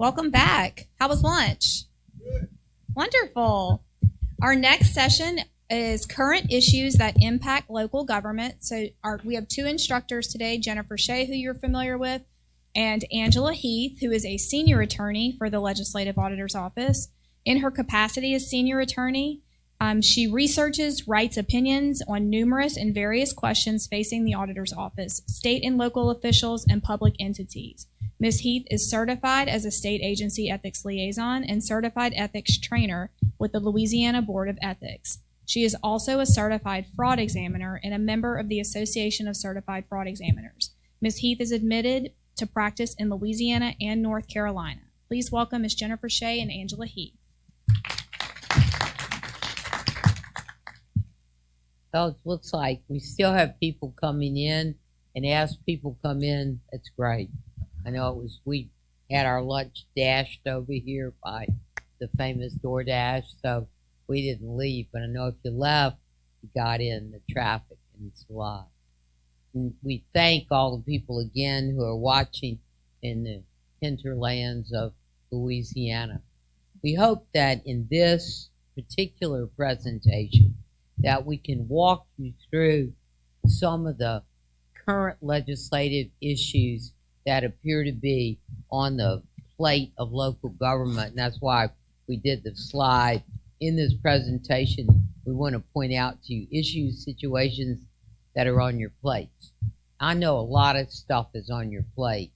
Welcome back. How was lunch? Good. Wonderful. Our next session is current issues that impact local government. So we have two instructors today, Jenifer Schaye, who you're familiar with, and Angela Heath, who is a senior attorney for the Legislative Auditor's Office. In her capacity as senior attorney, she researches, writes opinions on numerous and various questions facing the Auditor's Office, state and local officials, and public entities. Ms. Heath is certified as a state agency ethics liaison and certified ethics trainer with the Louisiana Board of Ethics. She is also a certified fraud examiner and a member of the Association of Certified Fraud Examiners. Ms. Heath is admitted to practice in Louisiana and North Carolina. Please welcome Ms. Jenifer Schaye and Angela Heath. Well, it looks like we still have people coming in, and as people come in, it's great. I know we had our lunch dashed over here by the famous DoorDash, so we didn't leave. But I know if you left, you got in the traffic, and it's a lot. And we thank all the people again who are watching in the hinterlands of Louisiana. We hope that in this particular presentation that we can walk you through some of the current legislative issues that appear to be on the plate of local government. And that's why we did the slide. In this presentation, we want to point out to you issues, situations that are on your plates. I know a lot of stuff is on your plate,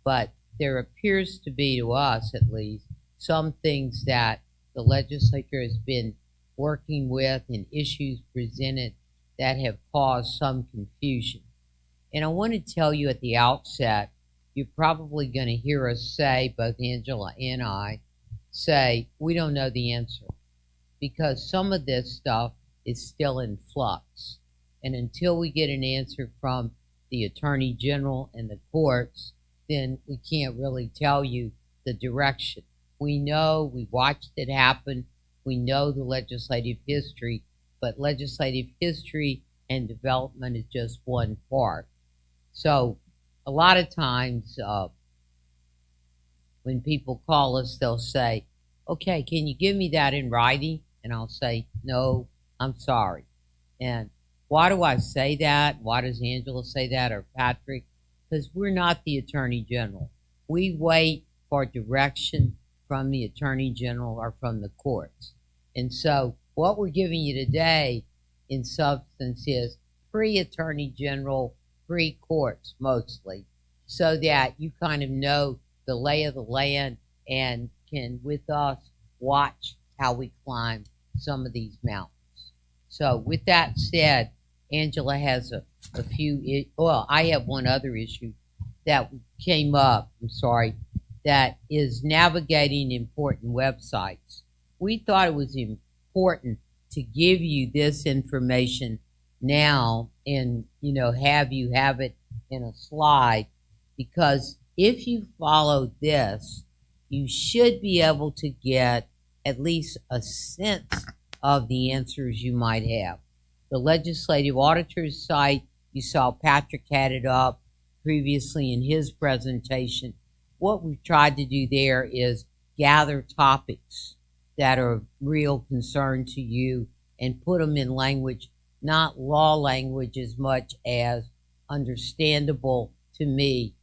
but there appears to be, to us at least, some things that the legislature has been working with and issues presented that have caused some confusion. And I want to tell you at the outset, you're probably going to hear us say, both Angela and I, say, we don't know the answer, because some of this stuff is still in flux. And until we get an answer from the Attorney General and the courts, then we can't really tell you the direction. We know, we watched it happen, we know the legislative history, but legislative history and development is just one part. So a lot of times when people call us, they'll say, okay, can you give me that in writing? And I'll say, no, I'm sorry. And why do I say that? Why does Angela say that, or Patrick? Because we're not the Attorney General. We wait for direction from the Attorney General or from the courts. And so what we're giving you today in substance is pre-Attorney General, pre-courts mostly, so that you kind of know the lay of the land and can, with us, watch how we climb some of these mountains. So with that said, Angela has a few, well, I have one other issue that came up, that is navigating important websites. We thought it was important to give you this information now and, have you have it in a slide, because if you follow this, you should be able to get at least a sense of the answers you might have. The Legislative Auditor's site, you saw Patrick had it up previously in his presentation. What we've tried to do there is gather topics that are of real concern to you and put them in language, not law language as much as understandable to me,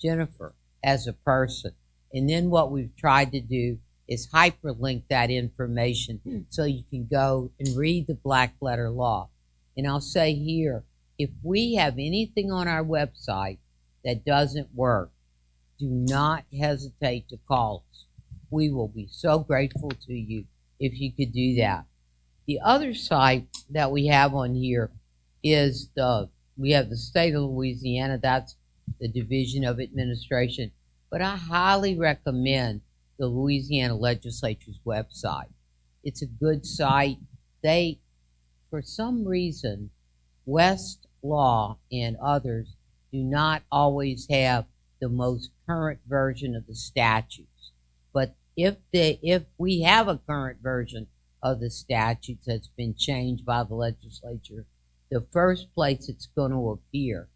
Jenifer, as a person. And then what we've tried to do is hyperlink that information so you can go and read the black letter law. And I'll say here, if we have anything on our website that doesn't work, do not hesitate to call us. We will be so grateful to you if you could do that. The other site that we have on here is we have the state of Louisiana, that's the Division of Administration, but I highly recommend the Louisiana Legislature's website. It's a good site. They, for some reason, Westlaw and others do not always have the most current version of the statutes. But if we have a current version of the statutes that's been changed by the legislature, the first place it's going to appear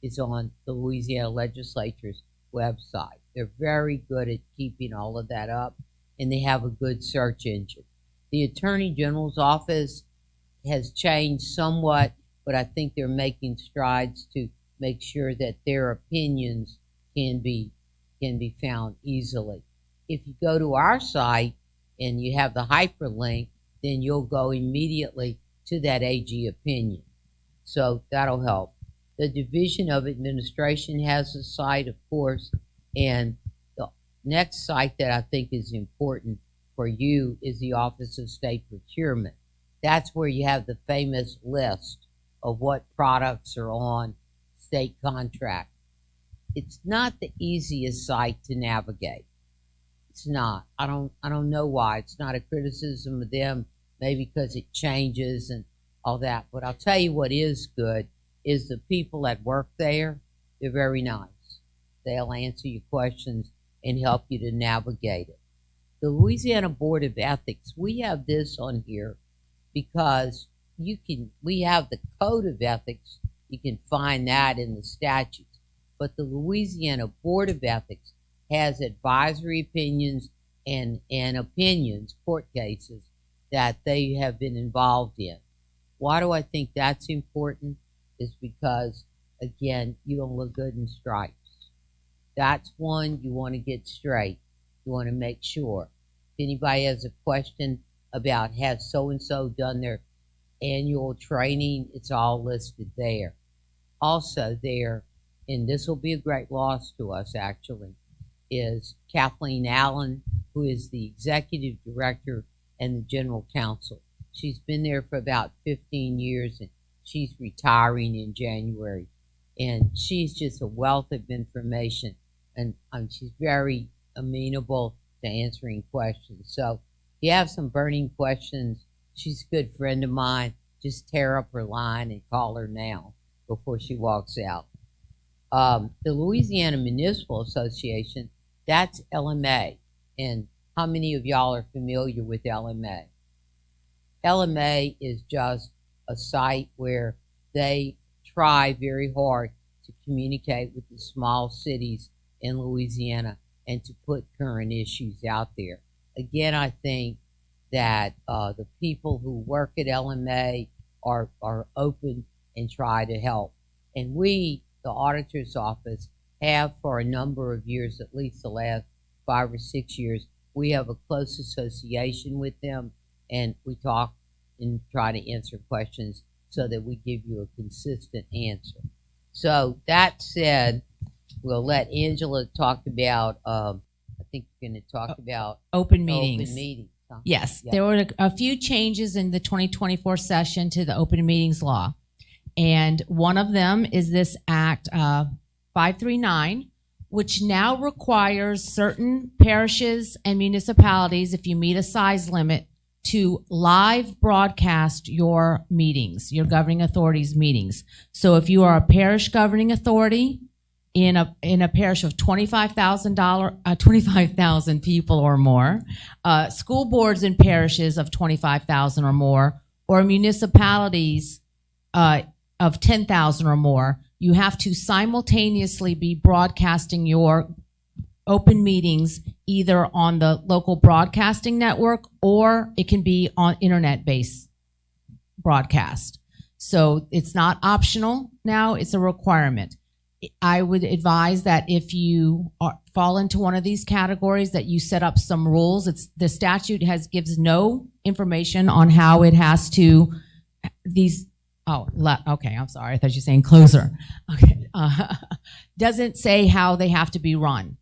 is on the Louisiana Legislature's website. They're very good at keeping all of that up, and they have a good search engine. The Attorney General's office has changed somewhat, but I think they're making strides to make sure that their opinions can be found easily. If you go to our site and you have the hyperlink, then you'll go immediately to that AG opinion. So that'll help. The Division of Administration has a site, of course, and the next site that I think is important for you is the Office of State Procurement. That's where you have the famous list of what products are on state contract. It's not the easiest site to navigate. It's not. I don't know why. It's not a criticism of them, maybe because it changes and all that. But I'll tell you what is good is the people that work there. They're very nice. They'll answer your questions and help you to navigate it. The Louisiana Board of Ethics, we have this on here because we have the Code of Ethics. You can find that in the statutes. But the Louisiana Board of Ethics has advisory opinions and opinions, court cases, that they have been involved in. Why do I think that's important? Is because, again, you don't look good in stripes. That's one you want to get straight. You want to make sure. If anybody has a question about has so-and-so done their annual training, it's all listed there. Also there, and this will be a great loss to us actually, is Kathleen Allen, who is the Executive Director and the General Counsel. She's been there for about 15 years and she's retiring in January. And she's just a wealth of information, and she's very amenable to answering questions. So if you have some burning questions, she's a good friend of mine. Just tear up her line and call her now before she walks out. The Louisiana Municipal Association, that's LMA. And how many of y'all are familiar with LMA? LMA is just a site where they try very hard to communicate with the small cities in Louisiana and to put current issues out there. Again, I think that the people who work at LMA are open and try to help. And we, the Auditor's Office, have for a number of years, at least the last 5 or 6 years, we have a close association with them, and we talk and try to answer questions so that we give you a consistent answer. So that said, we'll let Angela talk about, I think you're going to talk about open meetings. Open meetings, huh? Yes, Yeah. there were a few changes in the 2024 session to the open meetings law. And one of them is this Act 539, which now requires certain parishes and municipalities, if you meet a size limit, to live broadcast your meetings, your governing authorities meetings. So if you are a parish governing authority in a parish of 25,000 people or more, school boards in parishes of 25,000 or more, or municipalities of 10,000 or more, you have to simultaneously be broadcasting your open meetings either on the local broadcasting network or it can be on internet-based broadcast. So it's not optional now, it's a requirement. I would advise that if you fall into one of these categories that you set up some rules. The statute gives no information on how it has to, okay, I'm sorry, I thought you were saying closer. Okay, doesn't say how they have to be run.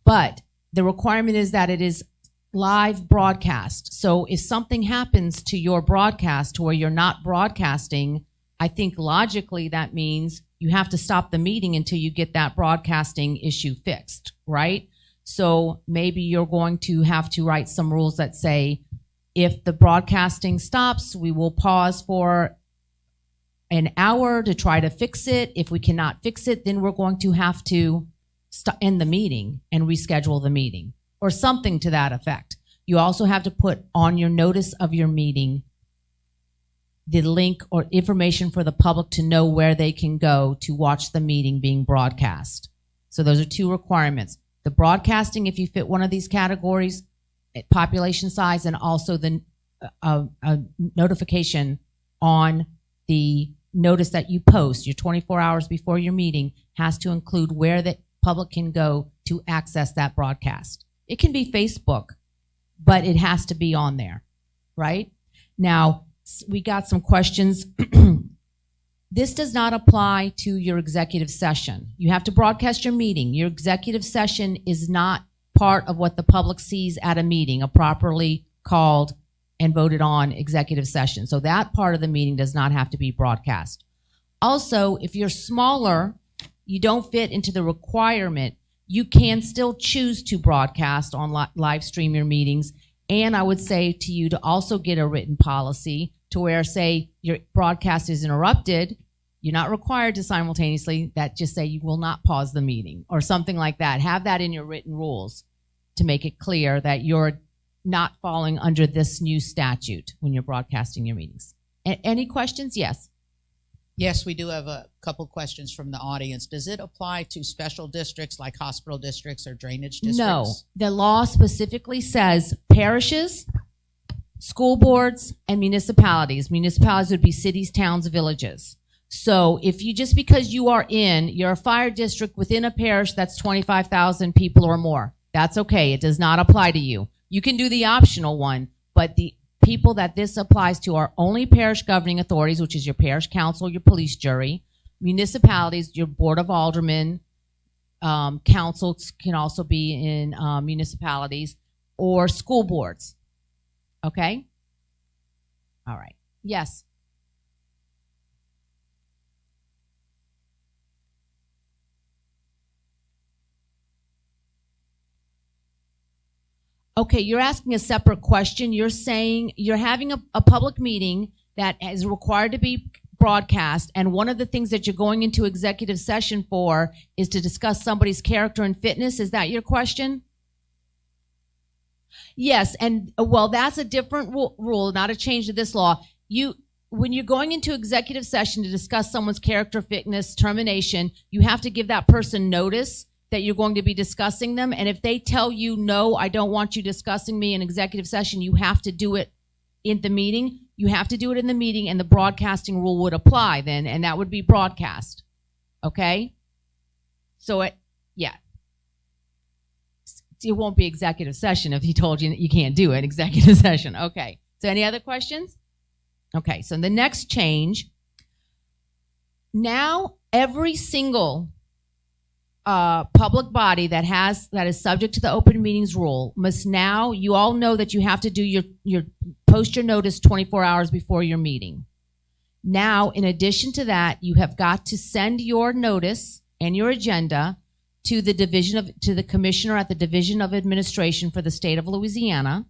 But the requirement is that it is live broadcast. So if something happens to your broadcast where you're not broadcasting, I think logically that means you have to stop the meeting until you get that broadcasting issue fixed, right? So maybe you're going to have to write some rules that say, if the broadcasting stops, we will pause for an hour to try to fix it. If we cannot fix it, then we're going to have to end the meeting and reschedule the meeting or something to that effect. You also have to put on your notice of your meeting the link or information for the public to know where they can go to watch the meeting being broadcast. So those are two requirements. The broadcasting, if you fit one of these categories, population size, and also the notification on the notice that you post, your 24 hours before your meeting, has to include where the public can go to access that broadcast. It can be Facebook, but it has to be on there, right? Now, we got some questions. This does not apply to your executive session. You have to broadcast your meeting. Your executive session is not part of what the public sees at a meeting, a properly called and voted on executive session. So that part of the meeting does not have to be broadcast. Also, if you're smaller, you don't fit into the requirement, you can still choose to broadcast on live stream your meetings. And I would say to you to also get a written policy to where, say, your broadcast is interrupted, you're not required to simultaneously, that just say you will not pause the meeting or something like that. Have that in your written rules to make it clear that you're not falling under this new statute when you're broadcasting your meetings. Any questions? Yes. Yes, we do have a couple questions from the audience. Does it apply to special districts like hospital districts or drainage districts? No. The law specifically says parishes, school boards, and municipalities. Municipalities would be cities, towns, villages. So if you, just because you're a fire district within a parish that's 25,000 people or more, that's okay. It does not apply to you. You can do the optional one, but the people that this applies to are only parish governing authorities, which is your parish council, your police jury, municipalities, your board of aldermen, councils can also be in municipalities, or school boards. Okay? All right. Yes. Okay, you're asking a separate question. You're saying you're having a public meeting that is required to be broadcast, and one of the things that you're going into executive session for is to discuss somebody's character and fitness. Is that your question? Yes, and well, that's a different rule, not a change to this law. When you're going into executive session to discuss someone's character, fitness, termination, you have to give that person notice that you're going to be discussing them. And if they tell you, no, I don't want you discussing me in executive session, you have to do it in the meeting. You have to do it in the meeting, and the broadcasting rule would apply then, and that would be broadcast. Okay? So it won't be executive session if he told you that you can't do it, executive session. Okay. So any other questions? Okay, so the next change, now every single public body that is subject to the open meetings rule must now, you all know that you have to do your post your notice 24 hours before your meeting. Now, in addition to that, you have got to send your notice and your agenda to the commissioner at the Division of Administration for the state of Louisiana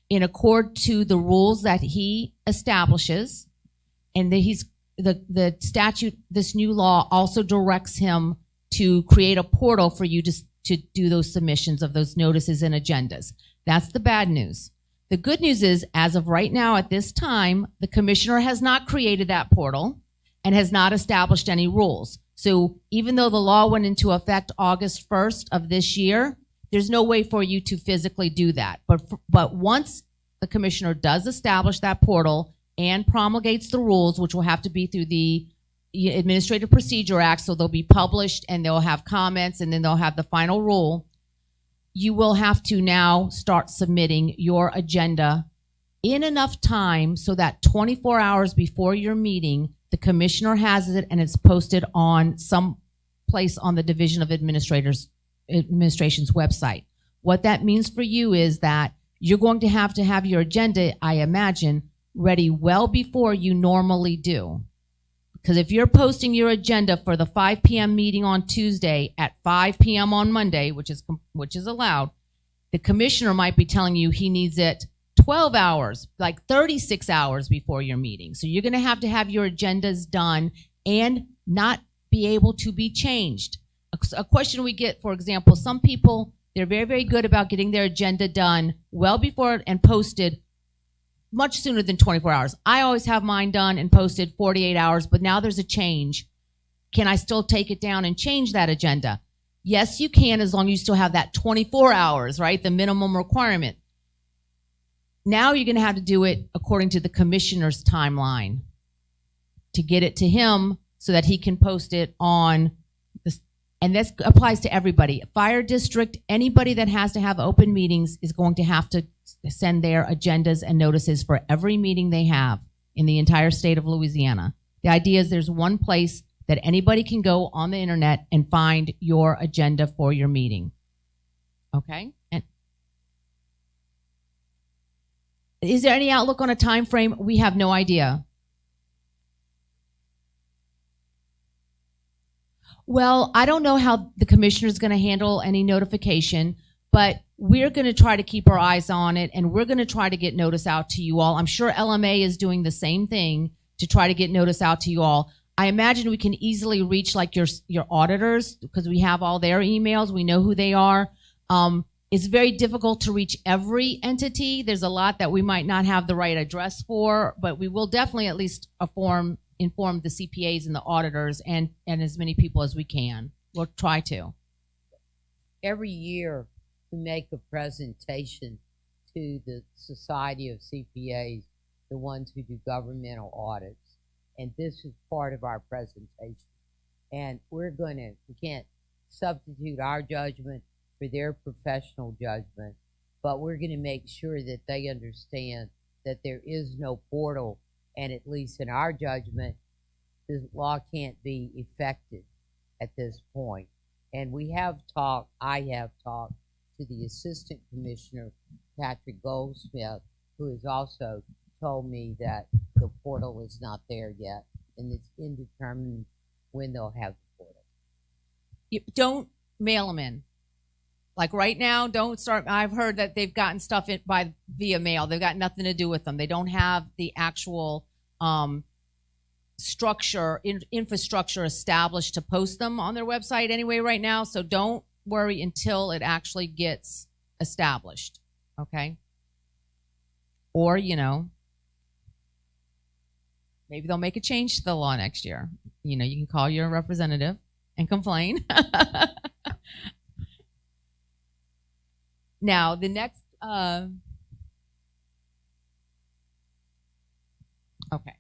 in accord to the rules that he establishes, and the statute, this new law also directs him to create a portal for you to do those submissions of those notices and agendas. That's the bad news. The good news is, as of right now at this time, the commissioner has not created that portal and has not established any rules. So even though the law went into effect August 1st of this year, there's no way for you to physically do that. But once the commissioner does establish that portal and promulgates the rules, which will have to be through the Administrative Procedure Act, so they'll be published and they'll have comments and then they'll have the final rule, you will have to now start submitting your agenda in enough time so that 24 hours before your meeting, the commissioner has it and it's posted on some place on the Division of Administration's website. What that means for you is that you're going to have your agenda, I imagine, ready well before you normally do. Because if you're posting your agenda for the 5 p.m. meeting on Tuesday at 5 p.m. on Monday, which is allowed, the commissioner might be telling you he needs it 12 hours, like 36 hours before your meeting. So you're going to have your agendas done and not be able to be changed. A question we get, for example, some people, they're very, very good about getting their agenda done well before and posted much sooner than 24 hours. I always have mine done and posted 48 hours, but now there's a change. Can I still take it down and change that agenda? Yes, you can, as long as you still have that 24 hours, right? The minimum requirement. Now you're going to have to do it according to the commissioner's timeline to get it to him so that he can post it on this. And this applies to everybody. Fire district, anybody that has to have open meetings is going to have to send their agendas and notices for every meeting they have in the entire state of Louisiana. The idea is there's one place that anybody can go on the internet and find your agenda for your meeting. Okay? And is there any outlook on a time frame? We have no idea. Well, I don't know how the commissioner is going to handle any notification, but we're going to try to keep our eyes on it, and we're going to try to get notice out to you all. I'm sure LMA is doing the same thing to try to get notice out to you all. I imagine we can easily reach like your auditors because we have all their emails. We know who they are. It's very difficult to reach every entity. There's a lot that we might not have the right address for, but we will definitely at least inform the CPAs and the auditors and as many people as we can. We'll try to. Every year we make a presentation to the Society of CPAs, the ones who do governmental audits. And this is part of our presentation. And we can't substitute our judgment for their professional judgment, but we're going to make sure that they understand that there is no portal, and at least in our judgment, this law can't be effected at this point. And I have talked to the Assistant Commissioner, Patrick Goldsmith, who has also told me that the portal is not there yet, and it's indeterminate when they'll have the portal. You don't mail them in. Like right now, don't start. I've heard that they've gotten stuff via mail. They've got nothing to do with them. They don't have the actual infrastructure established to post them on their website anyway right now. So don't worry until it actually gets established. Okay? Or, maybe they'll make a change to the law next year. You can call your representative and complain. Now, the next, okay.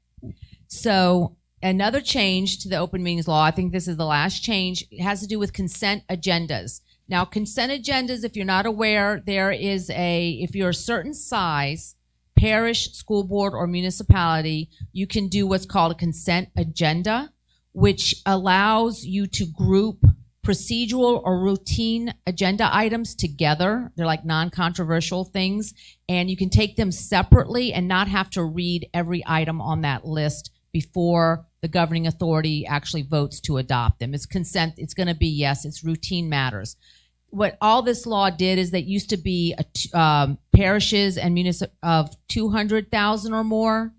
So another change to the open meetings law, I think this is the last change, it has to do with consent agendas. Now, consent agendas, if you're not aware, if you're a certain size, parish, school board, or municipality, you can do what's called a consent agenda, which allows you to group procedural or routine agenda items together. They're like non-controversial things, and you can take them separately and not have to read every item on that list before the governing authority actually votes to adopt them. It's consent. It's going to be, yes, it's routine matters. What all this law did is that used to be parishes and of 200,000 or more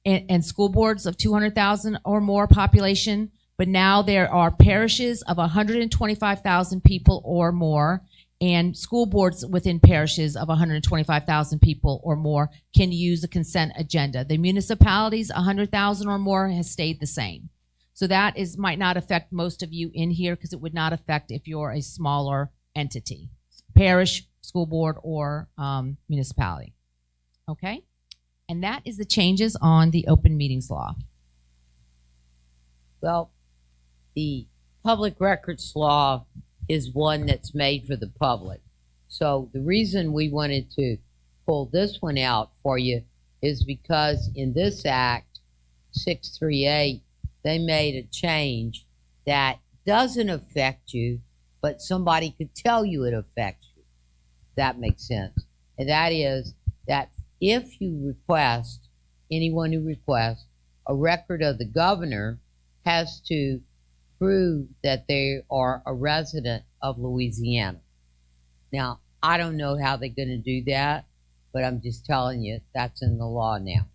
and school boards of 200,000 or more population. But now there are parishes of 125,000 people or more, and school boards within parishes of 125,000 people or more can use a consent agenda. The municipalities, 100,000 or more, has stayed the same. So that might not affect most of you in here because it would not affect if you're a smaller entity, parish, school board, or municipality. Okay? And that is the changes on the open meetings law. Well, the public records law is one that's made for the public. So the reason we wanted to pull this one out for you is because in this act, 638, they made a change that doesn't affect you, but somebody could tell you it affects you. That makes sense. And that is that if you request, anyone who requests a record of the governor has to prove that they are a resident of Louisiana. Now, I don't know how they're going to do that, but I'm just telling you that's in the law now.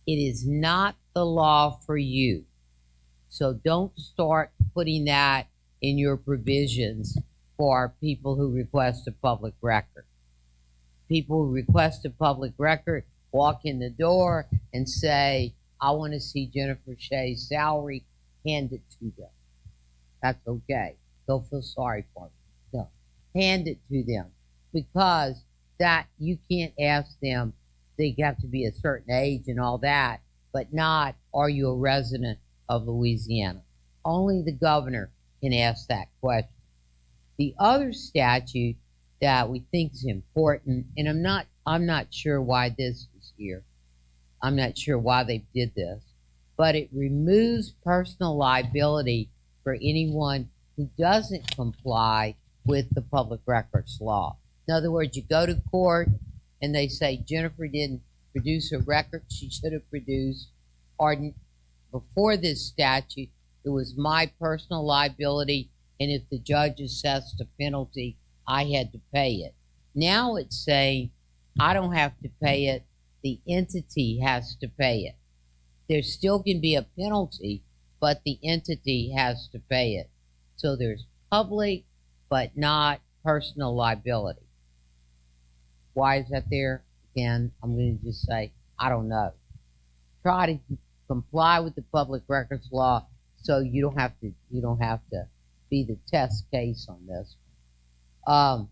It is not the law for you. So don't start putting that in your provisions for people who request a public record. People who request a public record walk in the door and say, I want to see Jenifer Schaye's salary, hand it to them. That's okay. they'll feel sorry for me. No, hand it to them, because that you can't ask them. They have to be a certain age and all that, but not, are you a resident of Louisiana? Only the governor can ask that question. The other statute that we think is important, and I'm not sure why this is here. I'm not sure why they did this, but it removes personal liability for anyone who doesn't comply with the public records law. In other words, you go to court and they say Jenifer didn't produce a record she should have produced, or before this statute, it was my personal liability, and if the judge assessed a penalty, I had to pay it. Now it's saying I don't have to pay it, the entity has to pay it. There still can be a penalty, but the entity has to pay it. So there's public, but not personal liability. Why is that there? Again, I'm going to just say, I don't know. Try to comply with the public records law so you don't have to be the test case on this. On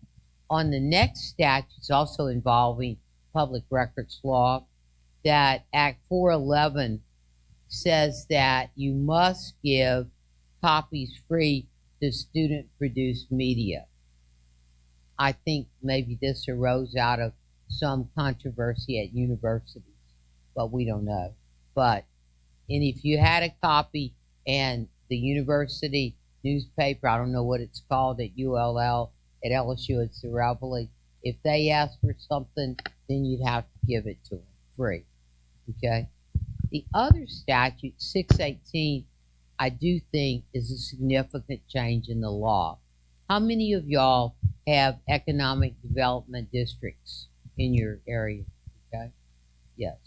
the next statutes also involving public records law, that Act 411 says that you must give copies free to student-produced media. I think maybe this arose out of some controversy at universities, but we don't know. And if you had a copy and the university newspaper, I don't know what it's called at ULL, at LSU, it's the Reveille, if they ask for something, then you'd have to give it to them free. Okay? The other statute, 618, I do think is a significant change in the law. How many of y'all have economic development districts in your area? Okay? Yes.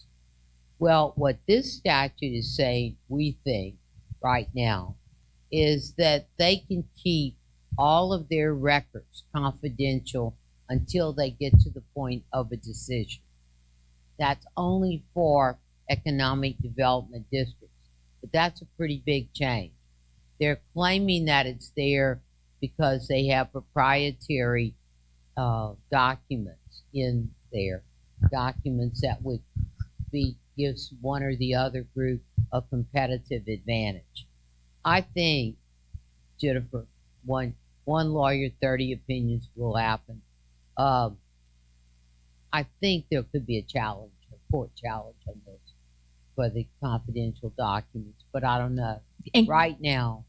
Well, what this statute is saying, we think, right now, is that they can keep all of their records confidential until they get to the point of a decision. That's only for economic development districts, but that's a pretty big change. They're claiming that it's there because they have proprietary documents in there, documents that would gives one or the other group a competitive advantage. I think, Jenifer, one lawyer, 30 opinions will happen. I think there could be a challenge, a court challenge on this for the confidential documents, but I don't know. And Right now,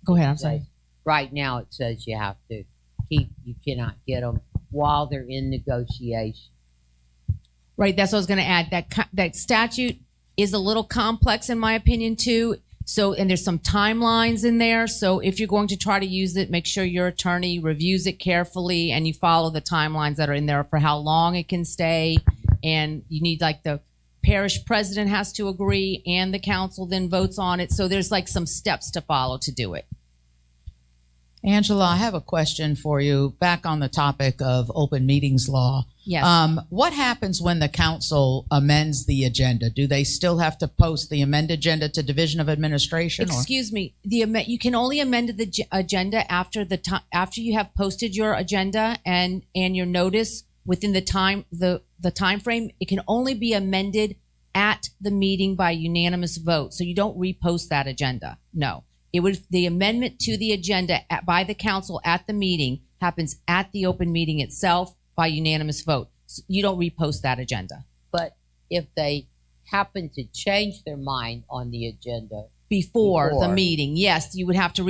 go ahead. I'm sorry. right now it says you have to keep, you cannot get them while they're in negotiation. Right. That's what I was going to add. That statute is a little complex in my opinion too. So, and there's some timelines in there. So if you're going to try to use it, make sure your attorney reviews it carefully and you follow the timelines that are in there for how long it can stay. And you need, like, the parish president has to agree and the council then votes on it. So there's like some steps to follow to do it. Angela, I have a question for you back on the topic of open meetings law. Yes. What happens when the council amends the agenda? Do they still have to post the amended agenda to Division of Administration? Excuse me. You can only amend the agenda after you have posted your agenda and your notice within the time frame. It can only be amended at the meeting by unanimous vote. So you don't repost that agenda. No. The amendment to the agenda by the council at the meeting happens at the open meeting itself by unanimous vote. So you don't repost that agenda. But if they happen to change their mind on the agenda Before the meeting, yes, you would have to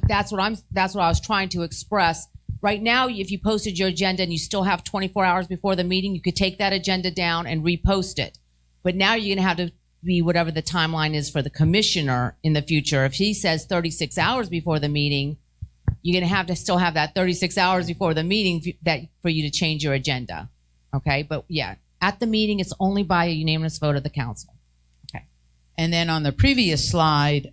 that's what I was trying to express. Right now, if you posted your agenda and you still have 24 hours before the meeting, you could take that agenda down and repost it. But now you're going to have to be whatever the timeline is for the commissioner in the future. If he says 36 hours before the meeting, you're going to have to still have that 36 hours before the meeting for you to change your agenda. Okay. But yeah, at the meeting, it's only by a unanimous vote of the council. Okay. And then on the previous slide,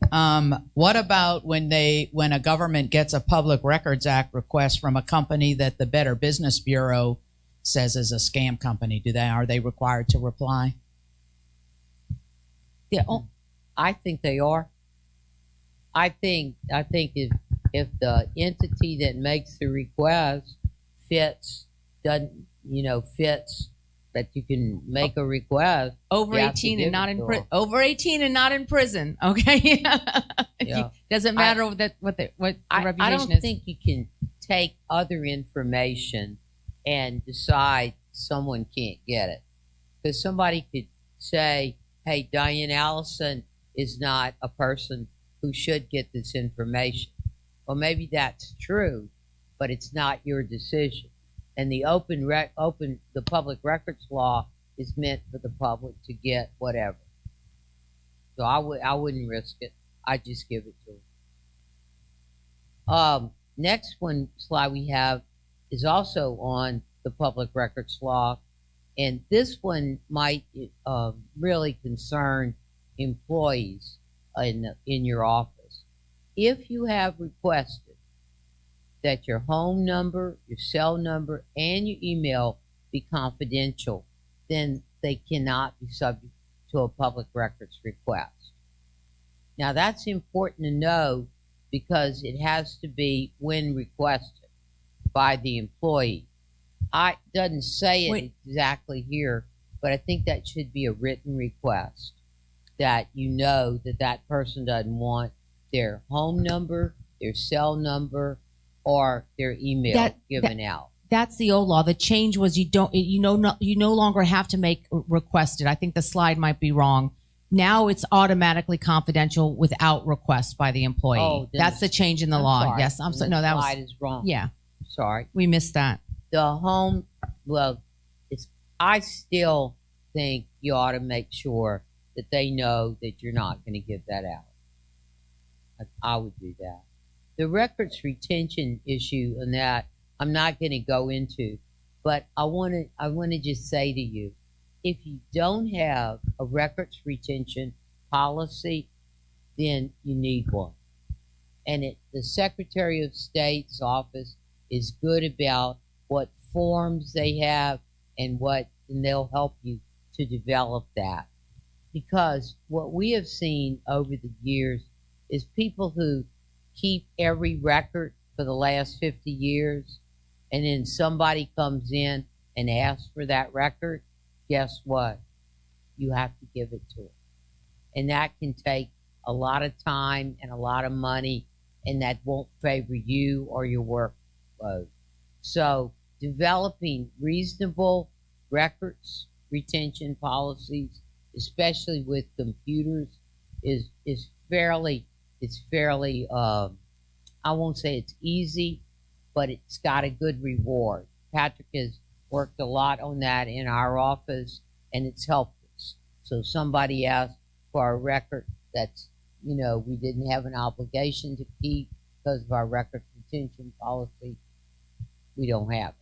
what about when a government gets a Public Records Act request from a company that the Better Business Bureau says is a scam company? Are they required to reply? Yeah, I think they are. I think if if the entity that makes the request fits that you can make a request. Over you have to 18 give and not it in to prison. 'em. Over 18 and not in prison. Okay. Yeah. Doesn't matter what the I reputation don't is. think you can take other information and decide someone can't get it. Because somebody could say, hey, Diane Allison is not a person who should get this information. Well, maybe that's true, but it's not your decision. And the the public records law is meant for the public to get whatever. So I wouldn't risk it. I'd just give it to them. Next slide we have is also on the public records law, and this one might really concern employees in your office. If you have requested that your home number, your cell number, and your email be confidential, then they cannot be subject to a public records request. Now that's important to know because it has to be when requested by the employee. It doesn't say it exactly here, but I think that should be a written request that that person doesn't want their home number, their cell number, or their email given out. That's the old law. The change was you no longer have to make requested. I think the slide might be wrong. Now it's automatically confidential without request by the employee. Oh, that's the change in the law. Sorry. Yes, I'm sorry. No, that slide was is wrong. yeah. Sorry. We missed that. The home, I still think you ought to make sure that they know that you're not going to give that out. I would do that. The records retention issue and that I'm not going to go into, but I want to just say to you, if you don't have a records retention policy, then you need one. And the Secretary of State's office is good about what forms they have and they'll help you to develop that. Because what we have seen over the years is people who keep every record for the last 50 years, and then somebody comes in and asks for that record, guess what? You have to give it to them. And that can take a lot of time and a lot of money, and that won't favor you or your workload. So developing reasonable records retention policies, especially with computers, is fairly I won't say it's easy, but it's got a good reward. Patrick has worked a lot on that in our office, and it's helped us. So somebody asked for a record that's, we didn't have an obligation to keep because of our record retention policy. We don't have it.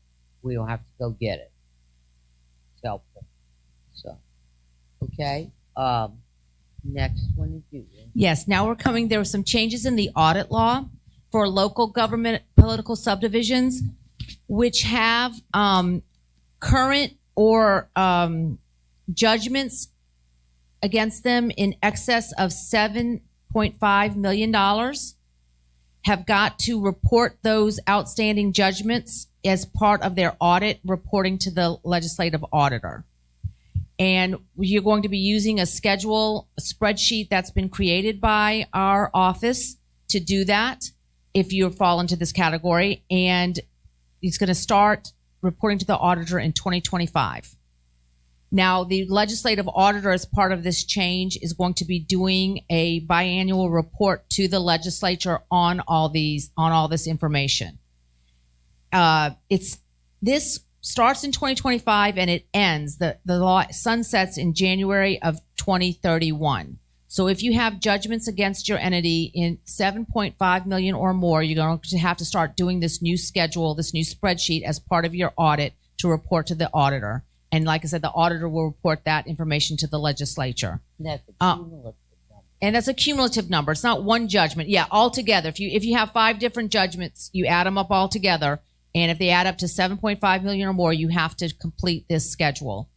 We don't have to go get it. It's helpful. So, okay. Next one is you. Yes, now there were some changes in the audit law for local government political subdivisions, which have current or judgments against them in excess of $7.5 million, have got to report those outstanding judgments as part of their audit, reporting to the legislative auditor. And you're going to be using a spreadsheet that's been created by our office to do that if you fall into this category. And it's going to start reporting to the auditor in 2025. Now, the legislative auditor, as part of this change, is going to be doing a biannual report to the legislature on all this information. This starts in 2025 and it ends. The law sunsets in January of 2031. So if you have judgments against your entity in $7.5 million or more, you're going to have to start doing this new schedule, this new spreadsheet as part of your audit to report to the auditor. And like I said, the auditor will report that information to the legislature. That's a cumulative number. And that's a cumulative number. It's not one judgment. Yeah, all together. If you have 5 different judgments, you add them up all together. And if they add up to 7.5 million or more, you have to complete this schedule.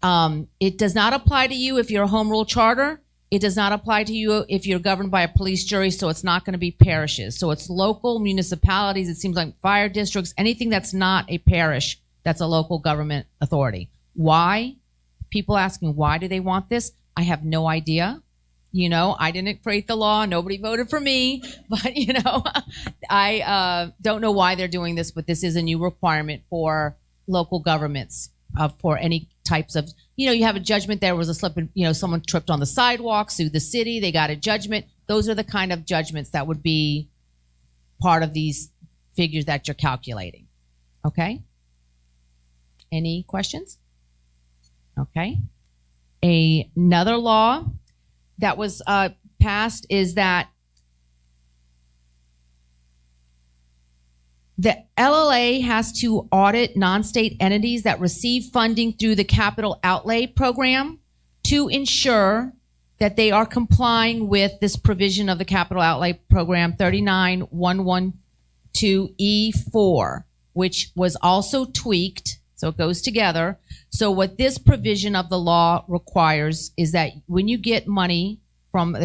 It does not apply to you if you're a home rule charter. It does not apply to you if you're governed by a police jury, so it's not going to be parishes. So it's local municipalities. It seems like fire districts, anything that's not a parish, that's a local government authority. Why? People asking, why do they want this? I have no idea. You know, I didn't create the law. Nobody voted for me. But, you know, I don't know why they're doing this, but this is a new requirement for local governments for any types of, you know, you have a judgment, there was a slip, and, you know, someone tripped on the sidewalk, sued the city, they got a judgment. Those are the kind of judgments that would be part of these figures that you're calculating. Okay? Any questions? Okay. Another law that was passed is that the LLA has to audit non-state entities that receive funding through the capital outlay program to ensure that they are complying with this provision of the capital outlay program 39112E4, which was also tweaked, so it goes together. So what this provision of the law requires is that when you get money from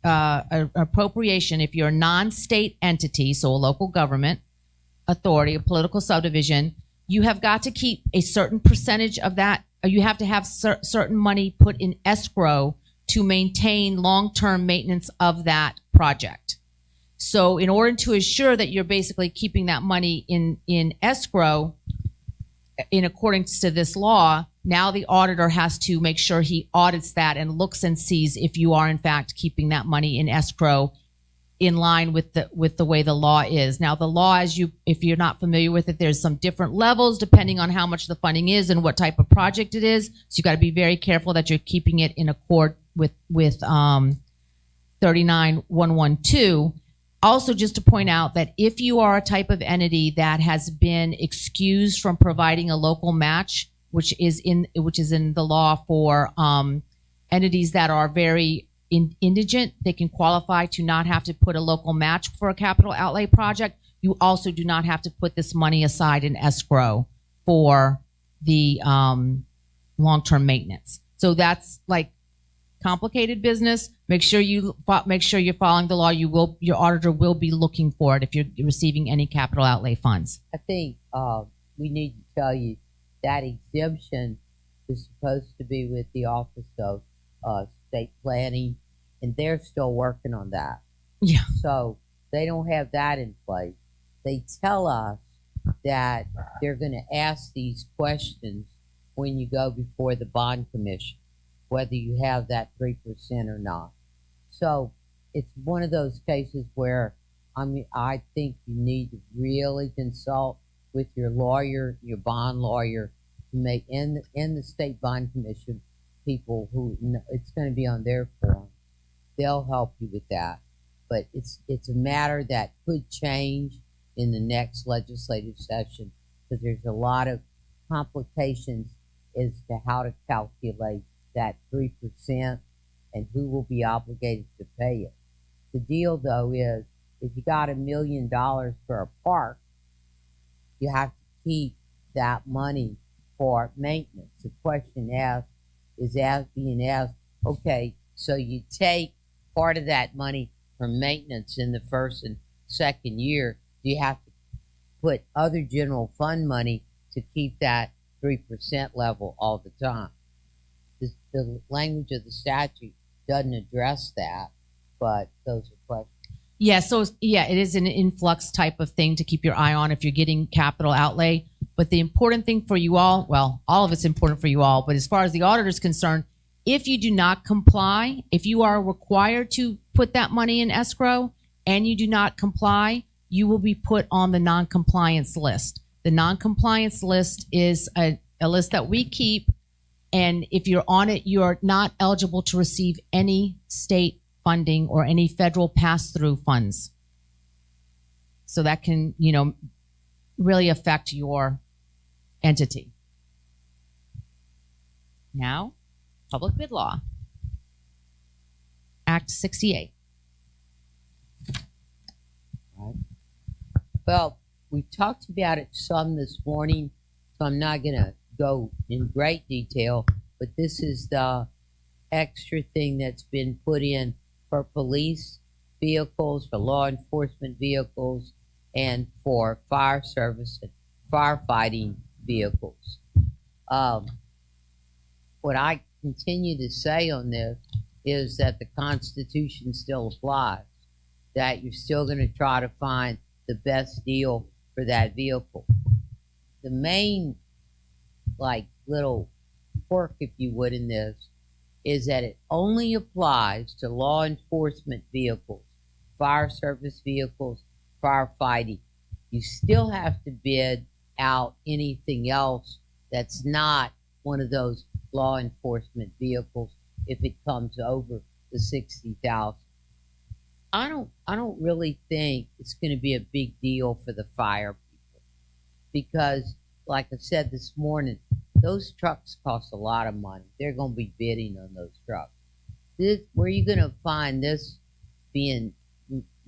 appropriation, if you're a non-state entity, so a local government authority, a political subdivision, you have got to keep a certain percentage of that, or you have to have certain money put in escrow to maintain long-term maintenance of that project. So in order to assure that you're basically keeping that money in escrow, in accordance to this law, now the auditor has to make sure he audits that and looks and sees if you are in fact keeping that money in escrow in line with the way the law is. Now the law, if you're not familiar with it, there's some different levels depending on how much the funding is and what type of project it is. So you got to be very careful that you're keeping it in accord with 39112. Also, just to point out that if you are a type of entity that has been excused from providing a local match, which is in the law for entities that are very indigent, they can qualify to not have to put a local match for a capital outlay project. You also do not have to put this money aside in escrow for the long-term maintenance. So that's like complicated business. Make sure you're following the law. Your auditor will be looking for it if you're receiving any capital outlay funds. I think we need to tell you that exemption is supposed to be with the Office of State Planning, and they're still working on that. Yeah. So they don't have that in place. They tell us that they're going to ask these questions when you go before the bond commission, whether you have that 3% or not. So it's one of those cases where I think you need to really consult with your lawyer, your bond lawyer, to make in the state bond commission people who it's going to be on their form. They'll help you with that, but it's a matter that could change in the next legislative session because there's a lot of complications as to how to calculate that 3% and who will be obligated to pay it. The deal, though, is if you got $1 million for a park, you have to keep that money for maintenance. The question being asked, okay, so you take part of that money for maintenance in the first and second year. Do you have to put other general fund money to keep that 3% level all the time? The language of the statute doesn't address that, but those are questions. Yeah, so yeah, it is an influx type of thing to keep your eye on if you're getting capital outlay. But the important thing for you all, well, all of it's important for you all, but as far as the auditor is concerned, if you do not comply, if you are required to put that money in escrow and you do not comply, you will be put on the non-compliance list. The non-compliance list is a list that we keep, and if you're on it, you're not eligible to receive any state funding or any federal pass-through funds. So that can, really affect your entity. Now, Public Bid Law, Act 68. Right. Well, we talked about it some this morning, so I'm not going to go in great detail, but this is the extra thing that's been put in for police vehicles, for law enforcement vehicles, and for fire service and firefighting vehicles. What I continue to say on this is that the Constitution still applies, that you're still going to try to find the best deal for that vehicle. The main, like, little quirk, if you would, in this is that it only applies to law enforcement vehicles, fire service vehicles, firefighting. You still have to bid out anything else that's not one of those law enforcement vehicles if it comes over the 60,000. I don't really think it's going to be a big deal for the fire people because, like I said this morning, those trucks cost a lot of money. They're going to be bidding on those trucks. Where are you going to find this being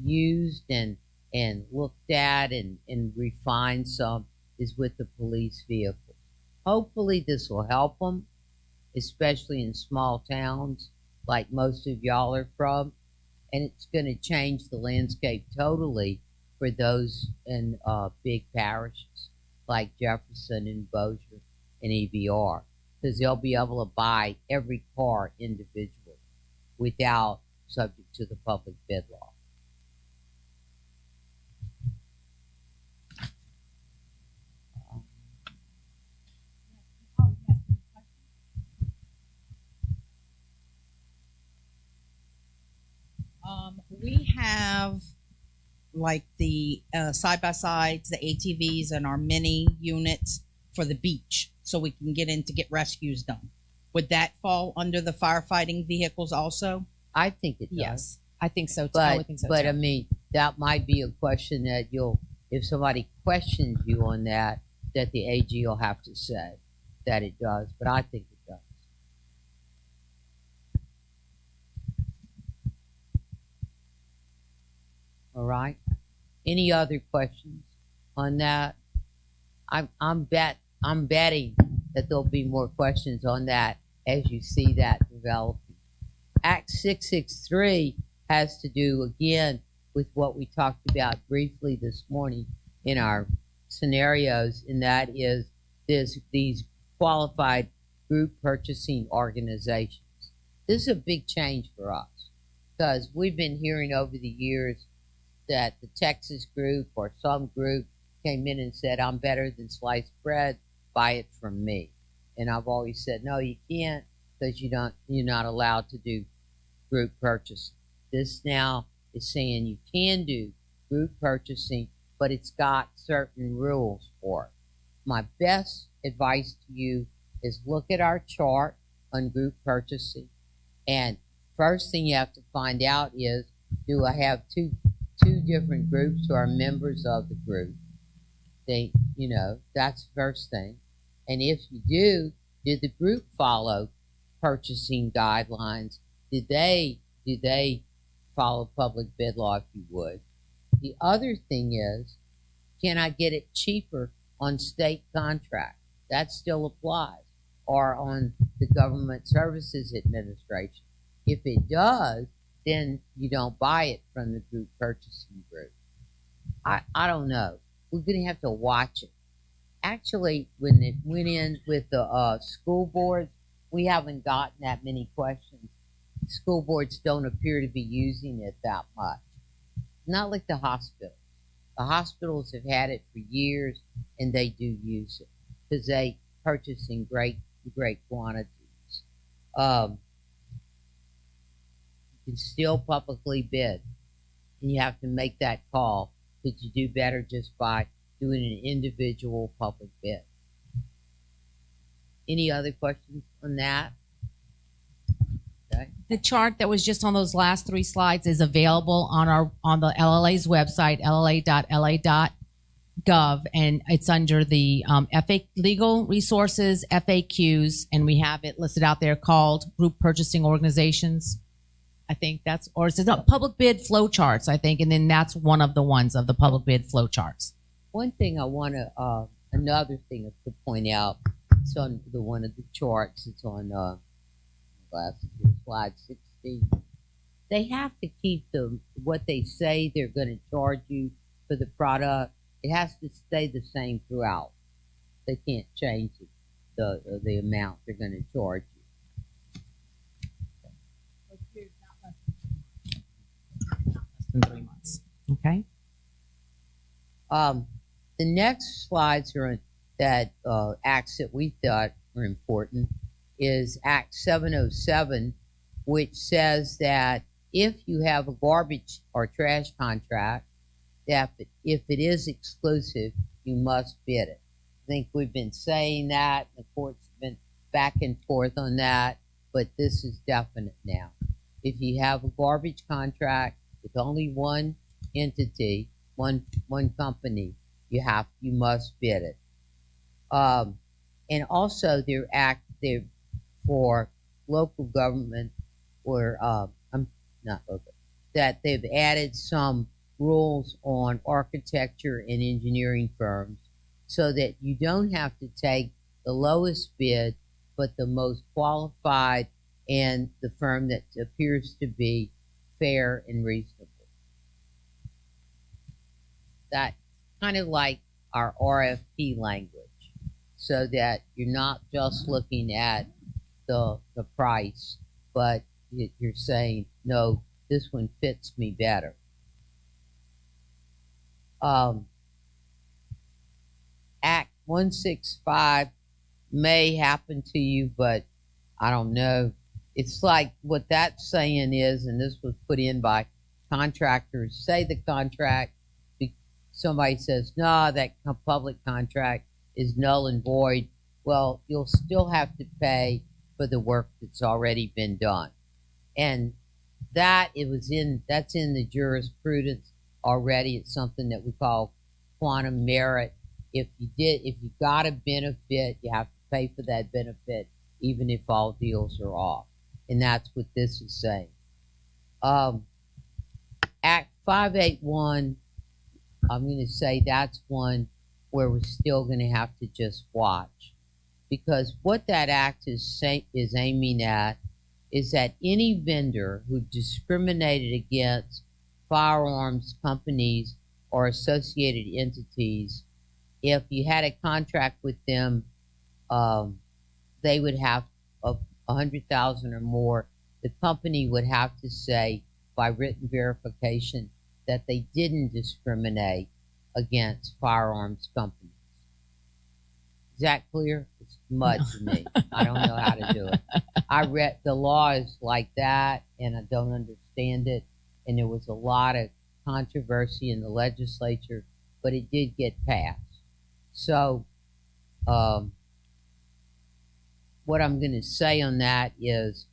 used and looked at and refined some is with the police vehicles. Hopefully this will help them, especially in small towns like most of y'all are from, and it's going to change the landscape totally for those in big parishes like Jefferson and Bossier and EBR, because they'll be able to buy every car individually without subject to the public bid law. We have like the side-by-sides, the ATVs, and our mini units for the beach so we can get in to get rescues done. Would that fall under the firefighting vehicles also? I think it does. Yes, I think so too. I would think so But too. I mean, that might be a question that if somebody questions you on that the AG will have to say that it does. But I think it does. All right. Any other questions on that? I'm betting that there'll be more questions on that as you see that developing. Act 663 has to do again with what we talked about briefly this morning in our scenarios, and that is these qualified group purchasing organizations. This is a big change for us because we've been hearing over the years that the Texas group or some group came in and said, I'm better than sliced bread, buy it from me. And I've always said, no, you can't, because you're not allowed to do group purchasing. This now is saying you can do group purchasing, but it's got certain rules for it. My best advice to you is look at our chart on group purchasing, and first thing you have to find out is, do I have two different groups who are members of the group? That's the first thing. And if you do, did the group follow purchasing guidelines? Did they follow public bid law, if you would? The other thing is, can I get it cheaper on state contract? That still applies. Or on the Government Services Administration. If it does, then you don't buy it from the group purchasing group. I don't know. We're going to have to watch it. Actually, when it went in with the school boards, we haven't gotten that many questions. School boards don't appear to be using it that much. Not like the hospitals. The hospitals have had it for years, and they do use it because they purchase in great quantities. You can still publicly bid, and you have to make that call. Could you do better just by doing an individual public bid? Any other questions on that? Okay. The chart that was just on those last three slides is available on the LLA's website, lla.la.gov, and it's under the legal resources, FAQs, and we have it listed out there called Group Purchasing Organizations. I think or it's public bid flow charts, I think, and then that's one of the ones of the public bid flow charts. One thing I want to, another thing to point out, it's on one of the charts. It's on glasses here. slide 16. They have to keep what they say they're going to charge you for the product. It has to stay the same throughout. They can't change the amount they're going to charge you. Less than 3 months. Okay. The next slides are that acts that we thought were important is Act 707, which says that if you have a garbage or trash contract, that if it is exclusive, you must bid it. I think we've been saying that. The court's been back and forth on that, but this is definite now. If you have a garbage contract with only one entity, one company, you must bid it. And also they're for local government or not local, that they've added some rules on architecture and engineering firms so that you don't have to take the lowest bid, but the most qualified and the firm that appears to be fair and reasonable. That kind of like our RFP language, so that you're not just looking at the price, but you're saying, no, this one fits me better. Act 165 may happen to you, but I don't know. It's like what that's saying is, and this was put in by contractors, say the contract, somebody says, no, that public contract is null and void. Well, you'll still have to pay for the work that's already been done. And that's in the jurisprudence already. It's something that we call quantum merit. If you got a benefit, you have to pay for that benefit, even if all deals are off. And that's what this is saying. Act 581, I'm going to say that's one where we're still going to have to just watch, because what that act is aiming at is that any vendor who discriminated against firearms companies or associated entities, if you had a contract with them, they would have $100,000 or more. The company would have to say by written verification that they didn't discriminate against firearms companies. Is that clear? It's mud to me. I don't know how to do it. I read the law is like that, and I don't understand it. And there was a lot of controversy in the legislature, but it did get passed. So, what I'm going to say on that is,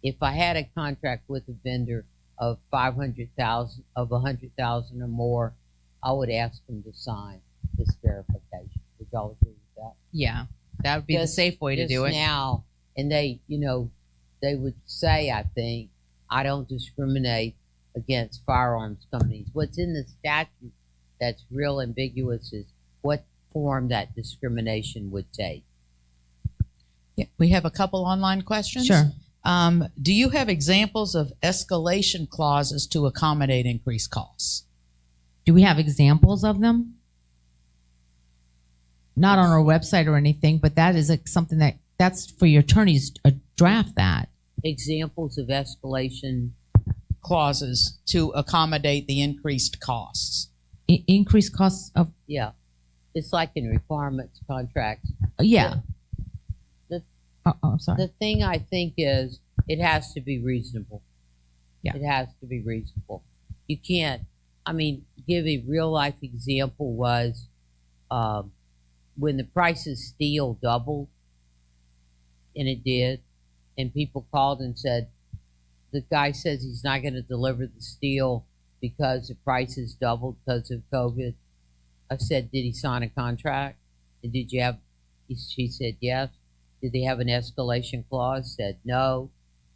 if I had a contract with a vendor of $500,000 or more, I would ask them to sign this verification. Would y'all agree with that? Yeah, that would be the safe way to do it. Now, and they would say, I think, I don't discriminate against firearms companies. What's in the statute that's real ambiguous is what form that discrimination would take. Yeah, we have a couple online questions. Sure. Do you have examples of escalation clauses to accommodate increased costs? Do we have examples of them? Not on our website or anything, but that is something that's for your attorneys to draft that. Examples of escalation Clauses to accommodate the increased costs. Increased costs of, Yeah, it's like in requirements contracts. yeah. The- I'm sorry. The thing I think is it has to be reasonable. Yeah. It has to be reasonable. You can't, give a real life example was when the price of steel doubled, and it did, and people called and said, the guy says he's not going to deliver the steel because the price has doubled because of COVID. I said, did he sign a contract? And she said, yes. Did they have an escalation clause? Said, no.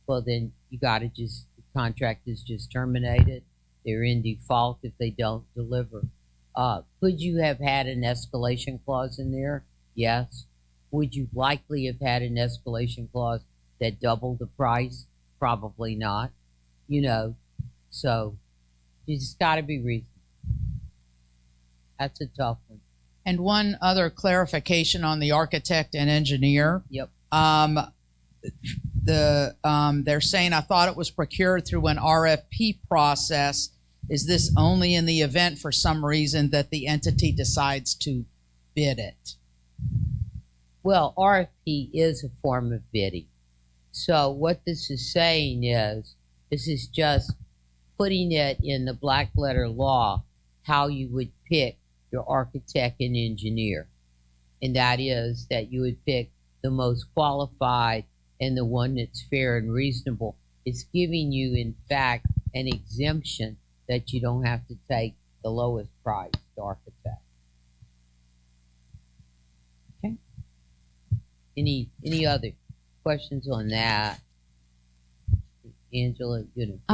Well, then you got to the contract is just terminated. They're in default if they don't deliver. Could you have had an escalation clause in there? Yes. Would you likely have had an escalation clause that doubled the price probably not, so you just got to be reasonable. That's a tough one. And one other clarification on the architect and engineer. Yep. They're saying, I thought it was procured through an RFP process. Is this only in the event for some reason that the entity decides to bid it? Well, RFP is a form of bidding. So what this is saying is, this is just putting it in the black letter law, how you would pick your architect and engineer. And that is that you would pick the most qualified and the one that's fair and reasonable. It's giving you, in fact, an exemption that you don't have to take the lowest priced architect. Okay. Any other questions on that? Angela,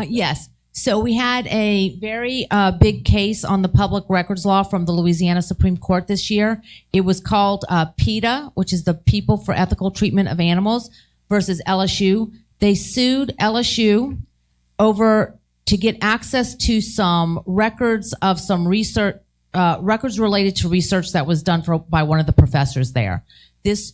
Yes. So we had a very big case on the public records law from the Louisiana Supreme Court this year. It was called PETA, which is the People for Ethical Treatment of Animals, versus LSU. They sued LSU over to get access to some records of some research, records related to research that was done by one of the professors there. This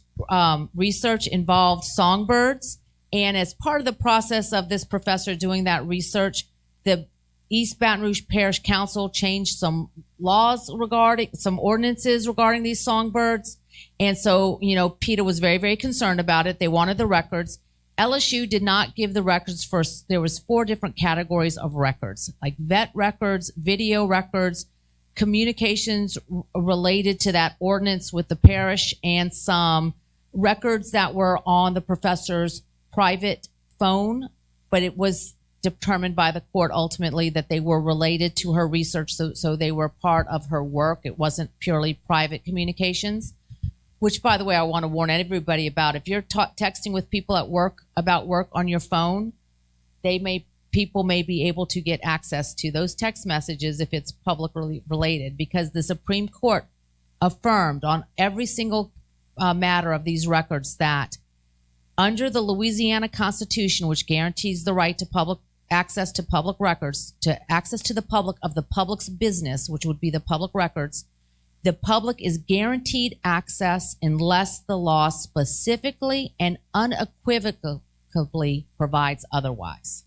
research involved songbirds, and as part of the process of this professor doing that research, the East Baton Rouge Parish Council changed some laws regarding, some ordinances regarding these songbirds. And so, PETA was very, very concerned about it. They wanted the records. LSU did not give the records for, there was 4 different categories of records, like vet records, video records, communications related to that ordinance with the parish, and some records that were on the professor's private phone, but it was determined by the court ultimately that they were related to her research, so they were part of her work. It wasn't purely private communications, which, by the way, I want to warn everybody about. If you're texting with people at work about work on your phone, people may be able to get access to those text messages if it's publicly related, because the Supreme Court affirmed on every single matter of these records that under the Louisiana Constitution, which guarantees the right to public access to public records, to access to the public of the public's business, which would be the public records, the public is guaranteed access unless the law specifically and unequivocally provides otherwise.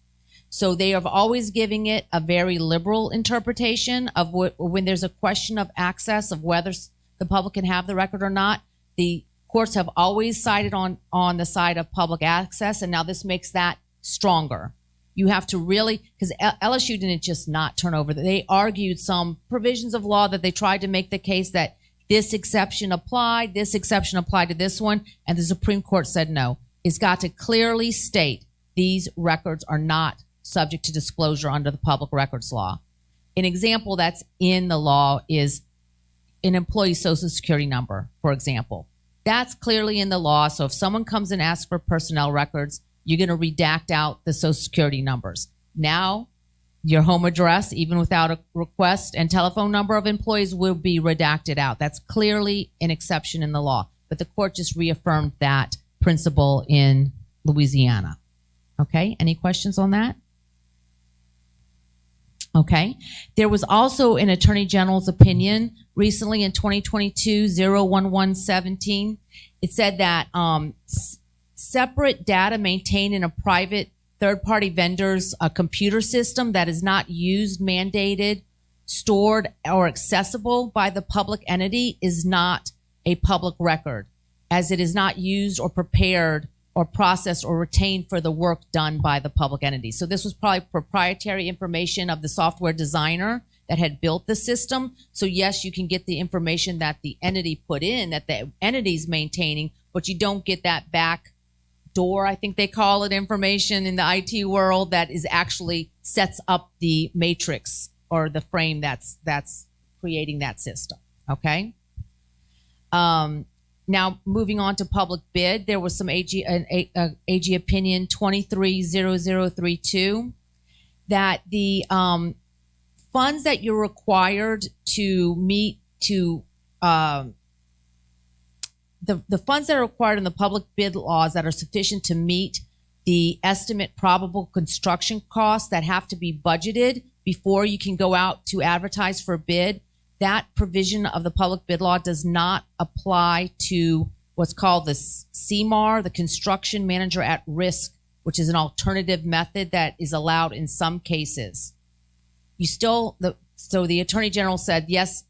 So they are always giving it a very liberal interpretation of when there's a question of access, of whether the public can have the record or not. The courts have always sided on the side of public access, and now this makes that stronger. You have to really, because LSU didn't just not turn over. They argued some provisions of law that they tried to make the case that this exception applied to this one, and the Supreme Court said no. It's got to clearly state these records are not subject to disclosure under the public records law. An example that's in the law is an employee's social security number, for example. That's clearly in the law, so if someone comes and asks for personnel records, you're going to redact out the social security numbers. Now, your home address, even without a request, and telephone number of employees will be redacted out. That's clearly an exception in the law. But the court just reaffirmed that principle in Louisiana. Okay, any questions on that? Okay. There was also an Attorney General's opinion recently in 2022-01117. It said that separate data maintained in a private third-party vendor's computer system that is not used, mandated, stored, or accessible by the public entity is not a public record, as it is not used or prepared or processed or retained for the work done by the public entity. So this was probably proprietary information of the software designer that had built the system. So yes, you can get the information that the entity put in, that the entity's maintaining, but you don't get that back door, I think they call it, information in the IT world that is actually sets up the matrix or the frame that's creating that system. Okay. Now moving on to public bid, there was some AG opinion 230032 that the funds that you're required to meet to the funds that are required in the public bid laws that are sufficient to meet the estimate probable construction costs that have to be budgeted before you can go out to advertise for a bid. That provision of the public bid law does not apply to what's called the CMAR, the construction manager at risk, which is an alternative method that is allowed in some cases. So the Attorney General said, yes,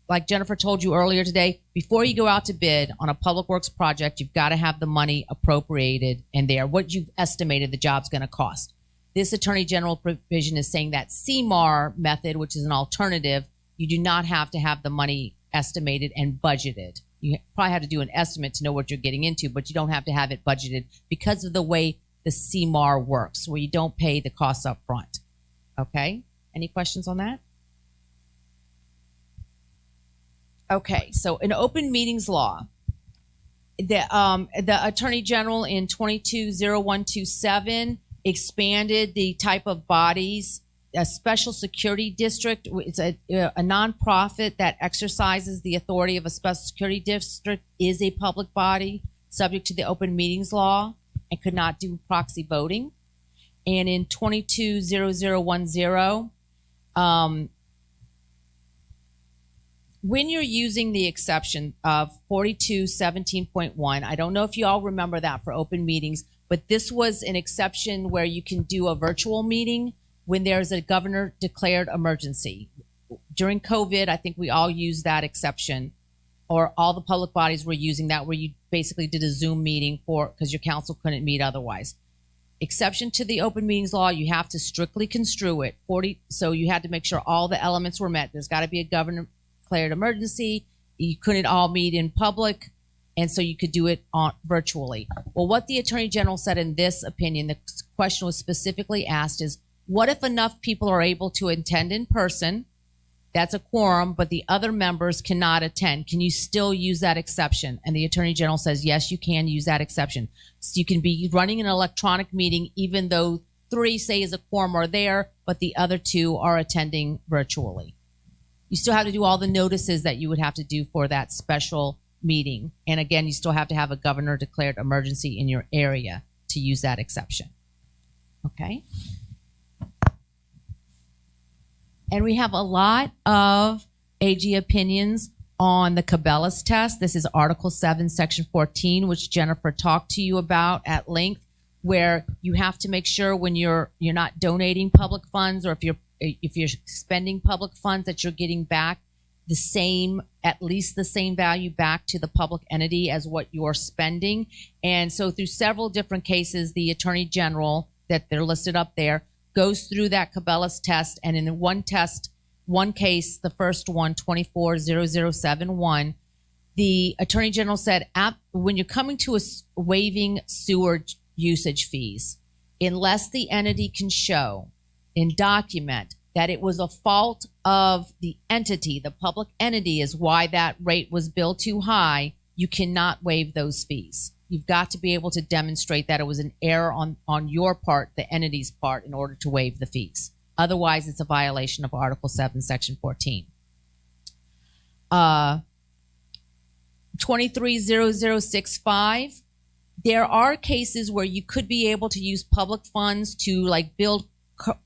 like Jenifer told you earlier today, before you go out to bid on a public works project, you've got to have the money appropriated in there, what you've estimated the job's going to cost. This Attorney General provision is saying that CMAR method, which is an alternative, you do not have to have the money estimated and budgeted. You probably have to do an estimate to know what you're getting into, but you don't have to have it budgeted because of the way the CMAR works, where you don't pay the costs up front. Okay? Any questions on that? Okay, so in open meetings law, the Attorney General in 220127 expanded the type of bodies. A special security district, it's a nonprofit that exercises the authority of a special security district, is a public body subject to the open meetings law and could not do proxy voting. And in 220010, when you're using the exception of 4217.1, I don't know if you all remember that for open meetings, but this was an exception where you can do a virtual meeting when there's a governor declared emergency. During COVID, I think we all used that exception, or all the public bodies were using that, where you basically did a Zoom meeting because your council couldn't meet otherwise. Exception to the open meetings law, you have to strictly construe it. So you had to make sure all the elements were met. There's got to be a governor declared emergency. You couldn't all meet in public, and so you could do it virtually. Well, what the Attorney General said in this opinion, the question was specifically asked is, what if enough people are able to attend in person? That's a quorum, but the other members cannot attend. Can you still use that exception? And the Attorney General says, yes, you can use that exception. So you can be running an electronic meeting even though 3, say, is a quorum are there, but the other 2 are attending virtually. You still have to do all the notices that you would have to do for that special meeting. And again, you still have to have a governor declared emergency in your area to use that exception. Okay? And we have a lot of AG opinions on the Cabela's test. This is Article 7, Section 14, which Jenifer talked to you about at length, where you have to make sure when you're not donating public funds, or if you're spending public funds, that you're getting back the same, at least the same value back to the public entity as what you're spending. And so through several different cases, the Attorney General, that they're listed up there, goes through that Cabela's test. And in one case, the first one, 240071, the Attorney General said, when you're coming to waiving sewer usage fees, unless the entity can show and document that it was a fault of the entity, the public entity is why that rate was billed too high, you cannot waive those fees. You've got to be able to demonstrate that it was an error on your part, the entity's part, in order to waive the fees. Otherwise, it's a violation of Article 7, Section 14. 230065, there are cases where you could be able to use public funds to like build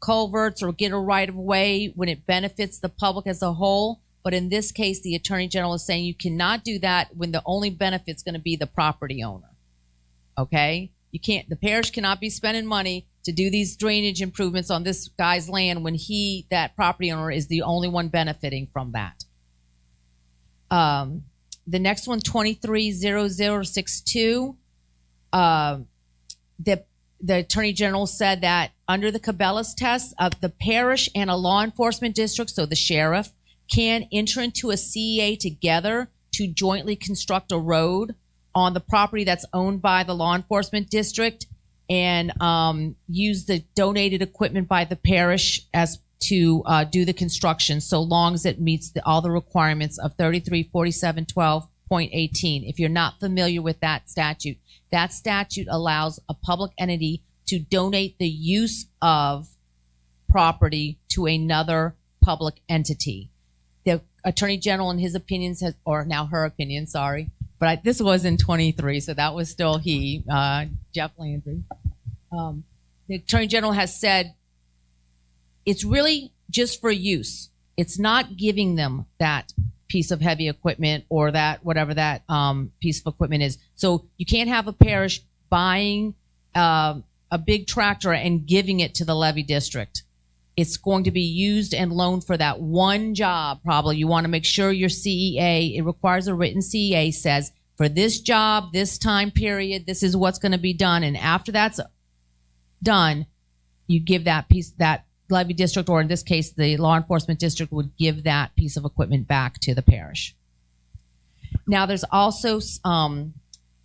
culverts or get a right of way when it benefits the public as a whole. But in this case, the Attorney General is saying you cannot do that when the only benefit's going to be the property owner. Okay? You can't, the parish cannot be spending money to do these drainage improvements on this guy's land when that property owner, is the only one benefiting from that. The next one, 230062, the Attorney General said that under the Cabela's test, the parish and a law enforcement district, so the sheriff, can enter into a CEA together to jointly construct a road on the property that's owned by the law enforcement district, and use the donated equipment by the parish as to do the construction, so long as it meets all the requirements of 334712.18. If you're not familiar with that statute allows a public entity to donate the use of property to another public entity. The Attorney General, in his opinions, or now her opinion, sorry, but this was in 23, so that was still he, Jeff Landry. the Attorney General has said it's really just for use. It's not giving them that piece of heavy equipment or that whatever that piece of equipment is. So you can't have a parish buying a big tractor and giving it to the levy district. It's going to be used and loaned for that one job. Probably you want to make sure your CEA, it requires a written CEA, says for this job, this time period, this is what's going to be done. And after that's done, you give that piece, that levy district, or in this case, the law enforcement district would give that piece of equipment back to the parish. Now, there's also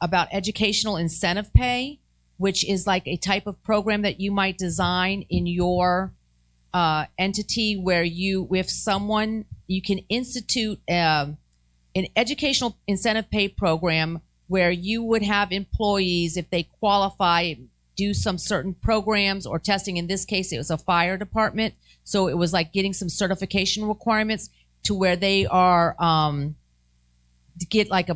about educational incentive pay, which is like a type of program that you might design in your entity where you can institute an educational incentive pay program where you would have employees, if they qualify, do some certain programs or testing. In this case, it was a fire department. So it was like getting some certification requirements to where they are to get like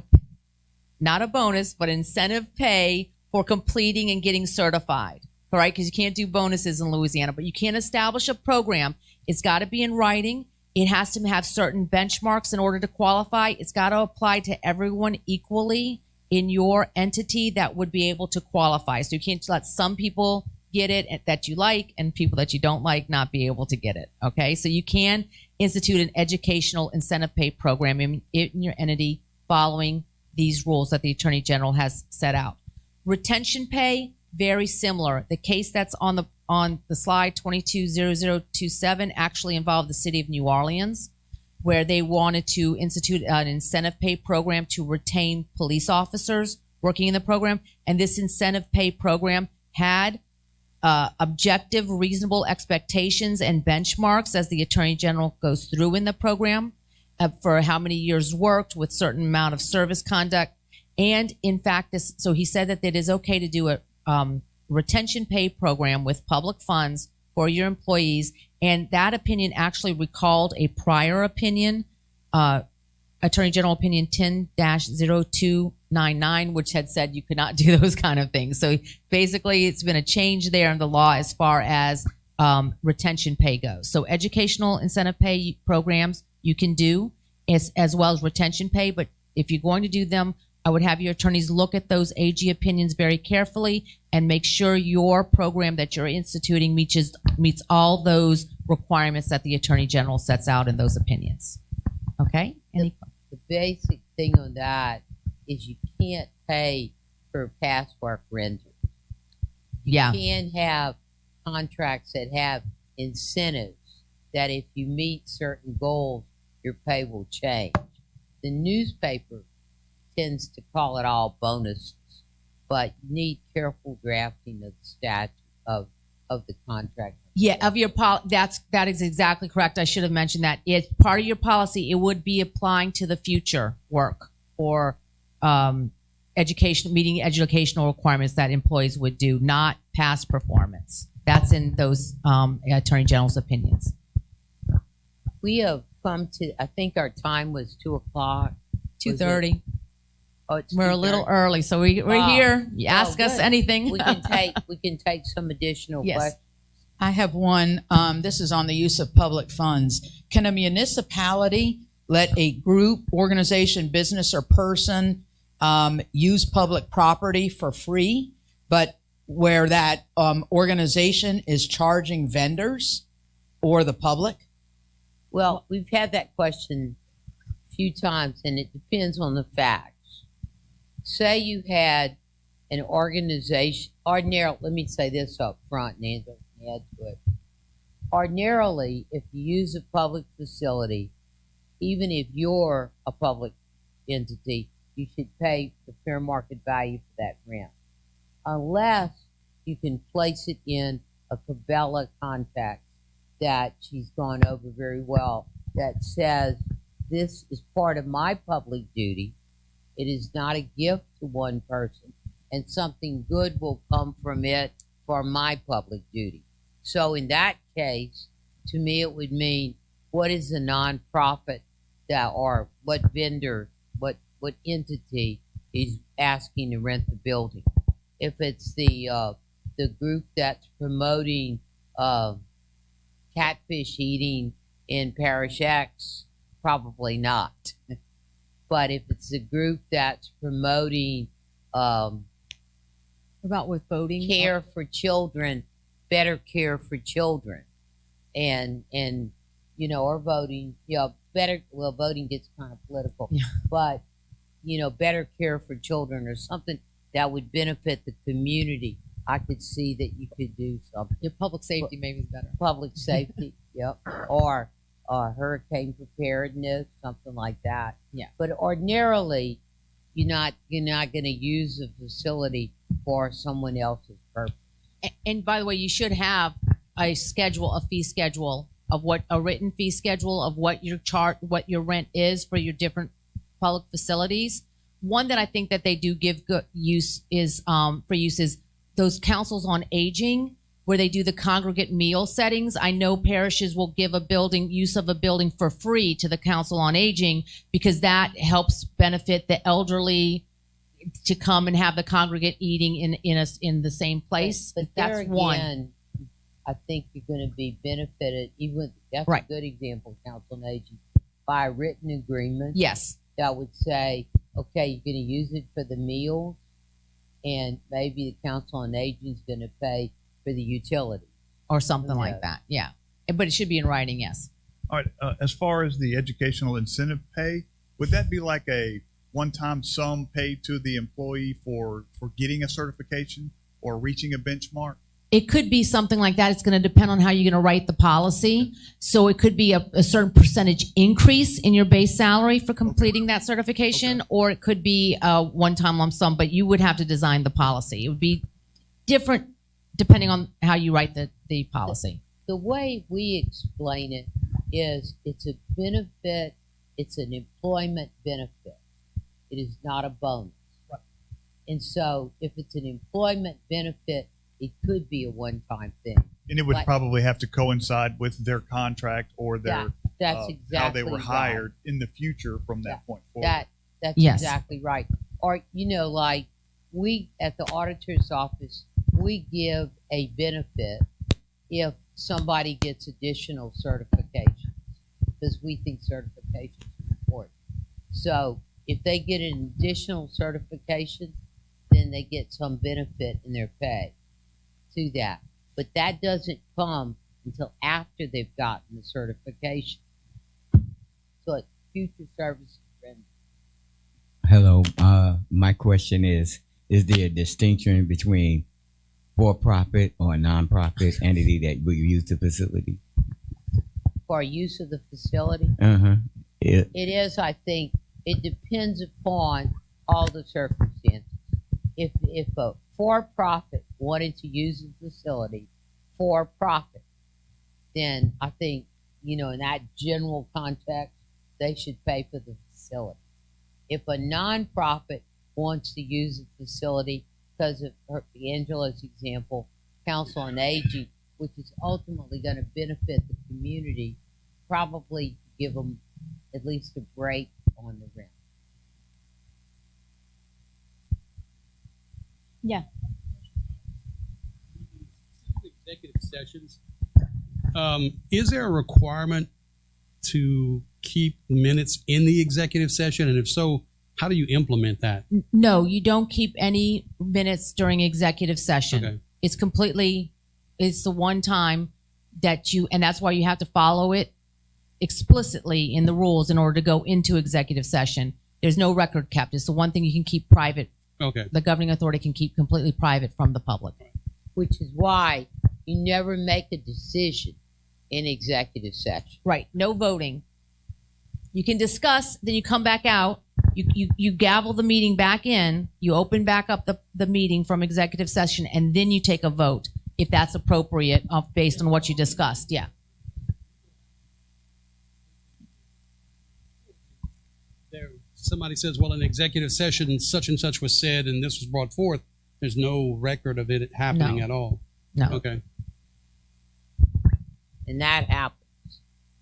not a bonus, but incentive pay for completing and getting certified. All right, because you can't do bonuses in Louisiana, but you can establish a program. It's got to be in writing. It has to have certain benchmarks in order to qualify. It's got to apply to everyone equally in your entity that would be able to qualify. So you can't let some people get it that you like and people that you don't like not be able to get it. Okay, so you can institute an educational incentive pay program in your entity following these rules that the Attorney General has set out. Retention pay, very similar. The case that's on the slide 220027 actually involved the city of New Orleans, where they wanted to institute an incentive pay program to retain police officers working in the program. And this incentive pay program had objective, reasonable expectations and benchmarks as the Attorney General goes through in the program for how many years worked with certain amount of service conduct. And in fact, so he said that it is okay to do a retention pay program with public funds for your employees. And that opinion actually recalled a prior opinion, Attorney General Opinion 10-0299, which had said you could not do those kind of things. So basically, it's been a change there in the law as far as retention pay goes. So educational incentive pay programs you can do as well as retention pay. But if you're going to do them, I would have your attorneys look at those AG opinions very carefully and make sure your program that you're instituting meets all those requirements that the Attorney General sets out in those opinions. Okay? The basic thing on that is you can't pay for past work rendered. Yeah. You can have contracts that have incentives that if you meet certain goals, your pay will change. The newspaper tends to call it all bonuses, but you need careful drafting of the statute of the contract. Yeah, of your that is exactly correct. I should have mentioned that. It's part of your policy. It would be applying to the future work or meeting educational requirements that employees would do, not past performance. That's in those Attorney General's opinions. We have come to, I think our time was 2 o'clock. 2:30. Oh, it's We're a 2:30. little early, so we're here. You ask us good. anything. We can take some additional Yes. questions. I have one. This is on the use of public funds. Can a municipality let a group, organization, business, or person use public property for free, but where that organization is charging vendors or the public? Well, we've had that question a few times, and it depends on the facts. Say you had an organization, ordinarily, let me say this up front, and Angela can add to it. Ordinarily, if you use a public facility, even if you're a public entity, you should pay the fair market value for that rent, unless you can place it in a Cabela contract that she's gone over very well, that says this is part of my public duty. It is not a gift to one person, and something good will come from it for my public duty. So in that case, to me, it would mean what is the nonprofit that, or what vendor, what entity is asking to rent the building? If it's the the group that's promoting catfish eating in Parish X, probably not. But if it's a group that's promoting About with voting? care for children, better care for children, and you know, or voting, you know, better. Well, voting gets kind of political, Yeah. but you know, better care for children or something that would benefit the community. I could see that you could do something. Your public safety maybe is better. Public safety, yep, or hurricane preparedness, something like that. Yeah. But ordinarily, you're not going to use a facility for someone else's purpose. And by the way, you should have a fee schedule of a written fee schedule of what your rent is for your different public facilities. One that I think that they do give good use is those councils on aging, where they do the congregate meal settings. I know parishes will give use of a building for free to the council on aging, because that helps benefit the elderly to come and have the congregate eating in the same place. But that's there one. again, I think you're going to be benefited. Even that's Right. a good example, council on aging, by a written agreement. Yes. That would say, okay, you're going to use it for the meals, and maybe the council on aging is going to pay for the utilities. Or something Yeah. like that. Yeah. But it should be in writing, yes. All right. As far as the educational incentive pay, would that be like a one-time sum paid to the employee for getting a certification or reaching a benchmark? It could be something like that. It's going to depend on how you're going to write the policy. So it could be a certain percentage increase in your base salary for completing that certification, or it could be a one-time lump sum, but you would have to design the policy. It would be different depending on how you write the policy. The way we explain it is it's a benefit, it's an employment benefit. It is not a bonus. Right. And so if it's an employment benefit, it could be a one-time thing. And it would Like- probably have to coincide with their contract or their That's exactly how they were right. hired in the future from that point forward. That's Yes. exactly right. Or, you know, like we at the auditor's office, we give a benefit if somebody gets additional certifications, because we think certifications are important. So if they get an additional certification, then they get some benefit in their pay to that. But that doesn't come until after they've gotten the certification. So it's future services rendered. Hello. My question is there a distinction between for-profit or a non-profit entity that will use the facility? For use of the facility, It, it is, I think, it depends upon all the circumstances. If a for-profit wanted to use the facility for profit, then I think, you know, in that general context, they should pay for the facility. If a nonprofit wants to use the facility because of Angela's example, Council on Aging, which is ultimately going to benefit the community, probably give them at least a break on the rent. Executive sessions. Is there a requirement to keep the minutes in the executive session? And if so, how do you implement that? No, you don't keep any minutes during executive session. Okay. It's the one time and that's why you have to follow it explicitly in the rules in order to go into executive session. There's no record kept. It's the one thing you can keep private. Okay. The governing authority can keep completely private from the public. Which is why you never make a decision in executive session. Right. No voting. You can discuss, then you come back out. You gavel the meeting back in. You open back up the meeting from executive session, and then you take a vote if that's appropriate based on what you discussed. Yeah. Somebody says, well, in executive session, such and such was said, and this was brought forth. There's no record of it happening No. at all. No. Okay. And that happens.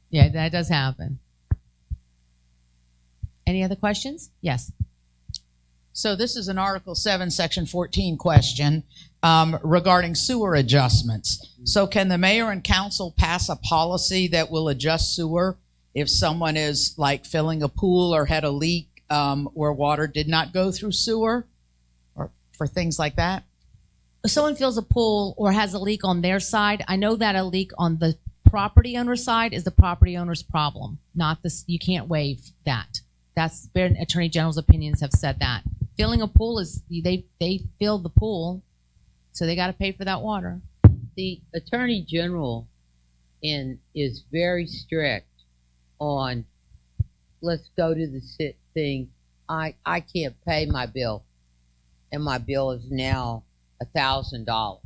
Yeah, that does happen. Any other questions? Yes. So this is an Article 7, Section 14 question regarding sewer adjustments. So can the mayor and council pass a policy that will adjust sewer if someone is like filling a pool or had a leak where water did not go through sewer, or for things like that? If someone fills a pool or has a leak on their side, I know that a leak on the property owner's side is the property owner's problem, not this. You can't waive that. That's Attorney General's opinions have said that. Filling a pool is, they filled the pool, so they got to pay for that water. The Attorney General is very strict on, let's go to the thing, I can't pay my bill, and my bill is now $1,000.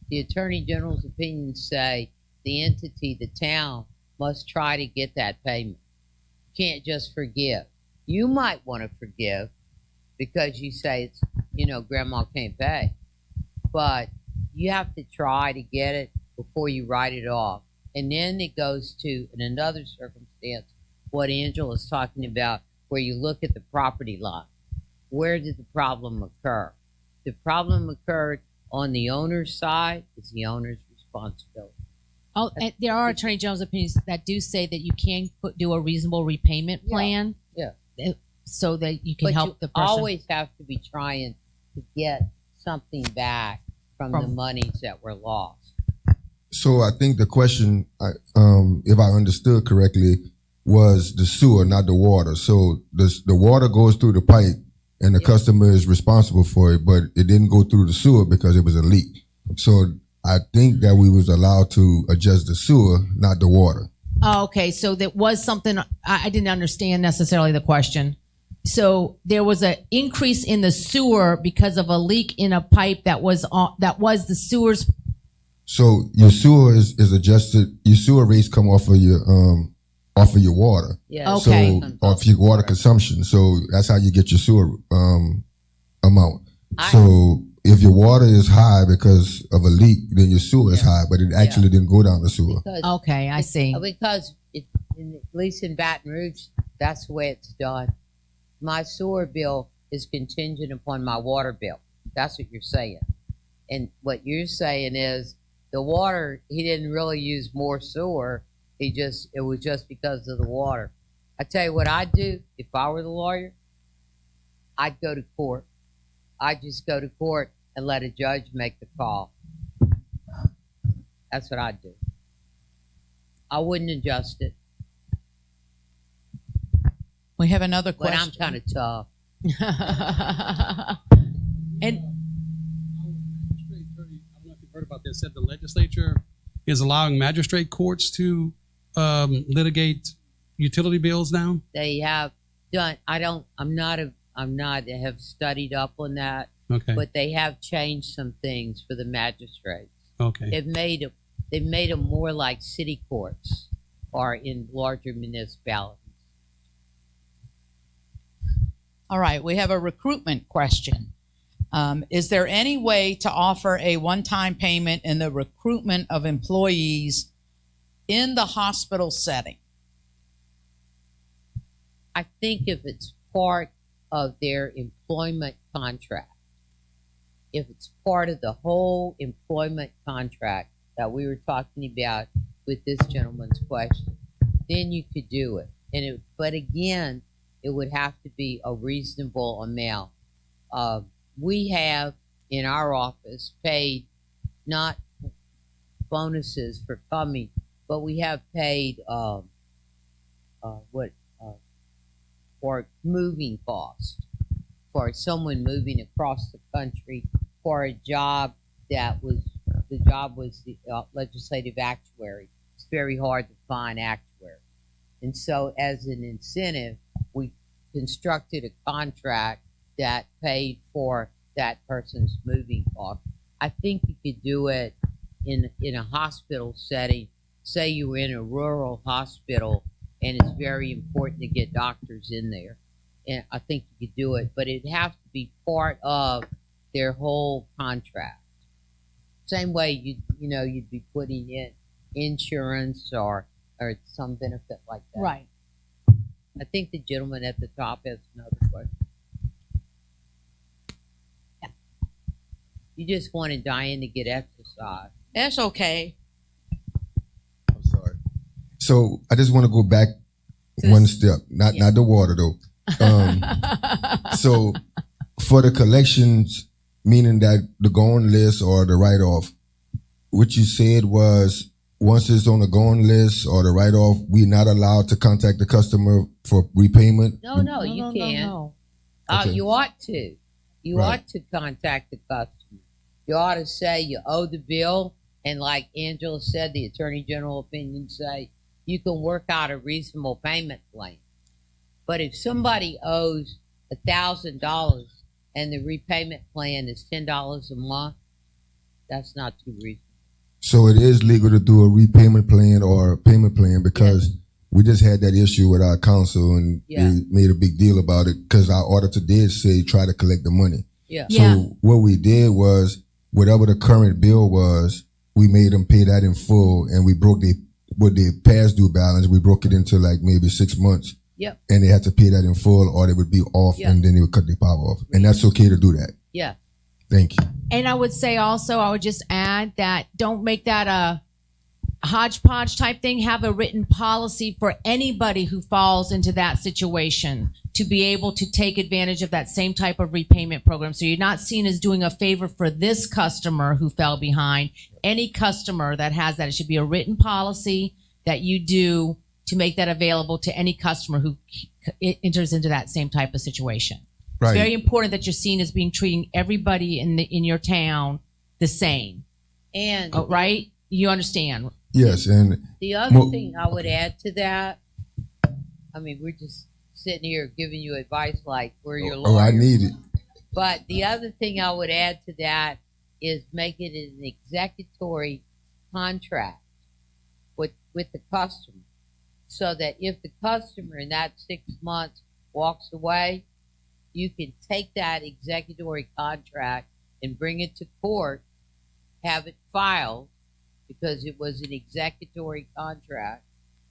The Attorney General's opinions say the entity, the town, must try to get that payment. You can't just forgive. You might want to forgive because you say it's, grandma can't pay, but you have to try to get it before you write it off. And then it goes to, in another circumstance, what Angela's talking about, where you look at the property line. Where did the problem occur? The problem occurred on the owner's side. It's the owner's responsibility. Oh, and there are Attorney General's opinions that do say that you can do a reasonable repayment plan. Yeah. So that you can But help you the person. always have to be trying to get something back from the monies that were lost. So I think the question, if I understood correctly, was the sewer, not the water. So the water goes through the pipe, and the customer is responsible for it, but it didn't go through the sewer because it was a leak. So I think that we was allowed to adjust the sewer, not the water. Oh, okay, so that was something I didn't understand necessarily the question. So there was an increase in the sewer because of a leak in a pipe that was the sewer's. So your sewer is adjusted. Your sewer rates come off of your water. Yeah. Okay. So off your water consumption. So that's how you get your sewer amount. So if your water is high because of a leak, then your sewer is high, but it actually didn't go down the sewer. Okay, I see. Because at least in Baton Rouge, that's the way it's done. My sewer bill is contingent upon my water bill. That's what you're saying. And what you're saying is the water, he didn't really use more sewer. It was just because of the water. I tell you what I'd do if I were the lawyer, I'd go to court. I'd just go to court and let a judge make the call. That's what I'd do. I wouldn't adjust it, We have another but question. I'm kind of tough. And I don't know if you've heard about this. Said the legislature is allowing magistrate courts to litigate utility bills now. They have done. I'm not have studied up on that, Okay. but they have changed some things for the magistrates. Okay. They've made them more like city courts or in larger municipalities. All right, we have a recruitment question. Is there any way to offer a one-time payment in the recruitment of employees in the hospital setting? I think if it's part of their employment contract, if it's part of the whole employment contract that we were talking about with this gentleman's question, then you could do it. But again, it would have to be a reasonable amount. We have in our office paid not bonuses for coming, but we have paid for moving costs for someone moving across the country for a job that was the legislative actuary. It's very hard to find actuary, and so as an incentive, we constructed a contract that paid for that person's moving costs. I think you could do it in a hospital setting. Say you were in a rural hospital and it's very important to get doctors in there. And I think you could do it, but it'd have to be part of their whole contract. Same way you'd be putting in insurance or some benefit like that. right. I think the gentleman at the top has another question. You just wanted Diane to get exercise. That's okay. I'm sorry. So I just want to go back To one this- step, not yeah. not the water though. So for the collections, meaning that the going list or the write off, what you said was once it's on the going list or the write off, we're not allowed to contact the customer for repayment. No, you can. No. Okay. You ought to. You Right. ought to contact the customer. You ought to say you owe the bill, and like Angela said, the Attorney General opinion say you can work out a reasonable payment plan. But if somebody owes $1,000 and the repayment plan is $10 a month, that's not too reasonable. So it is legal to do a repayment plan or a payment plan because we just had that issue with our counsel and Yeah. they made a big deal about it because our auditor did say try to collect the money. Yeah. Yeah. So what we did was whatever the current bill was, we made them pay that in full and we broke the past due balance, we broke it into like maybe 6 months. Yep. And they had to pay that in full or they would be off Yeah. and then they would cut their power off. And that's okay to do that. Yeah. Thank you. And I would say also, I would just add that don't make that a hodgepodge type thing. Have a written policy for anybody who falls into that situation to be able to take advantage of that same type of repayment program. So you're not seen as doing a favor for this customer who fell behind. Any customer that has that, it should be a written policy that you do to make that available to any customer who enters into that same type of situation. Right. It's very important that you're seen as being treating everybody in your town the same. And Oh, right? You understand? Yes. And the other Well- thing I would add to that, I mean, we're just sitting here giving you advice like we're your lawyer. oh, I need it. But the other thing I would add to that is make it an executory contract with the customer, so that if the customer in that 6 months walks away, you can take that executory contract and bring it to court, have it filed because it was an executory contract,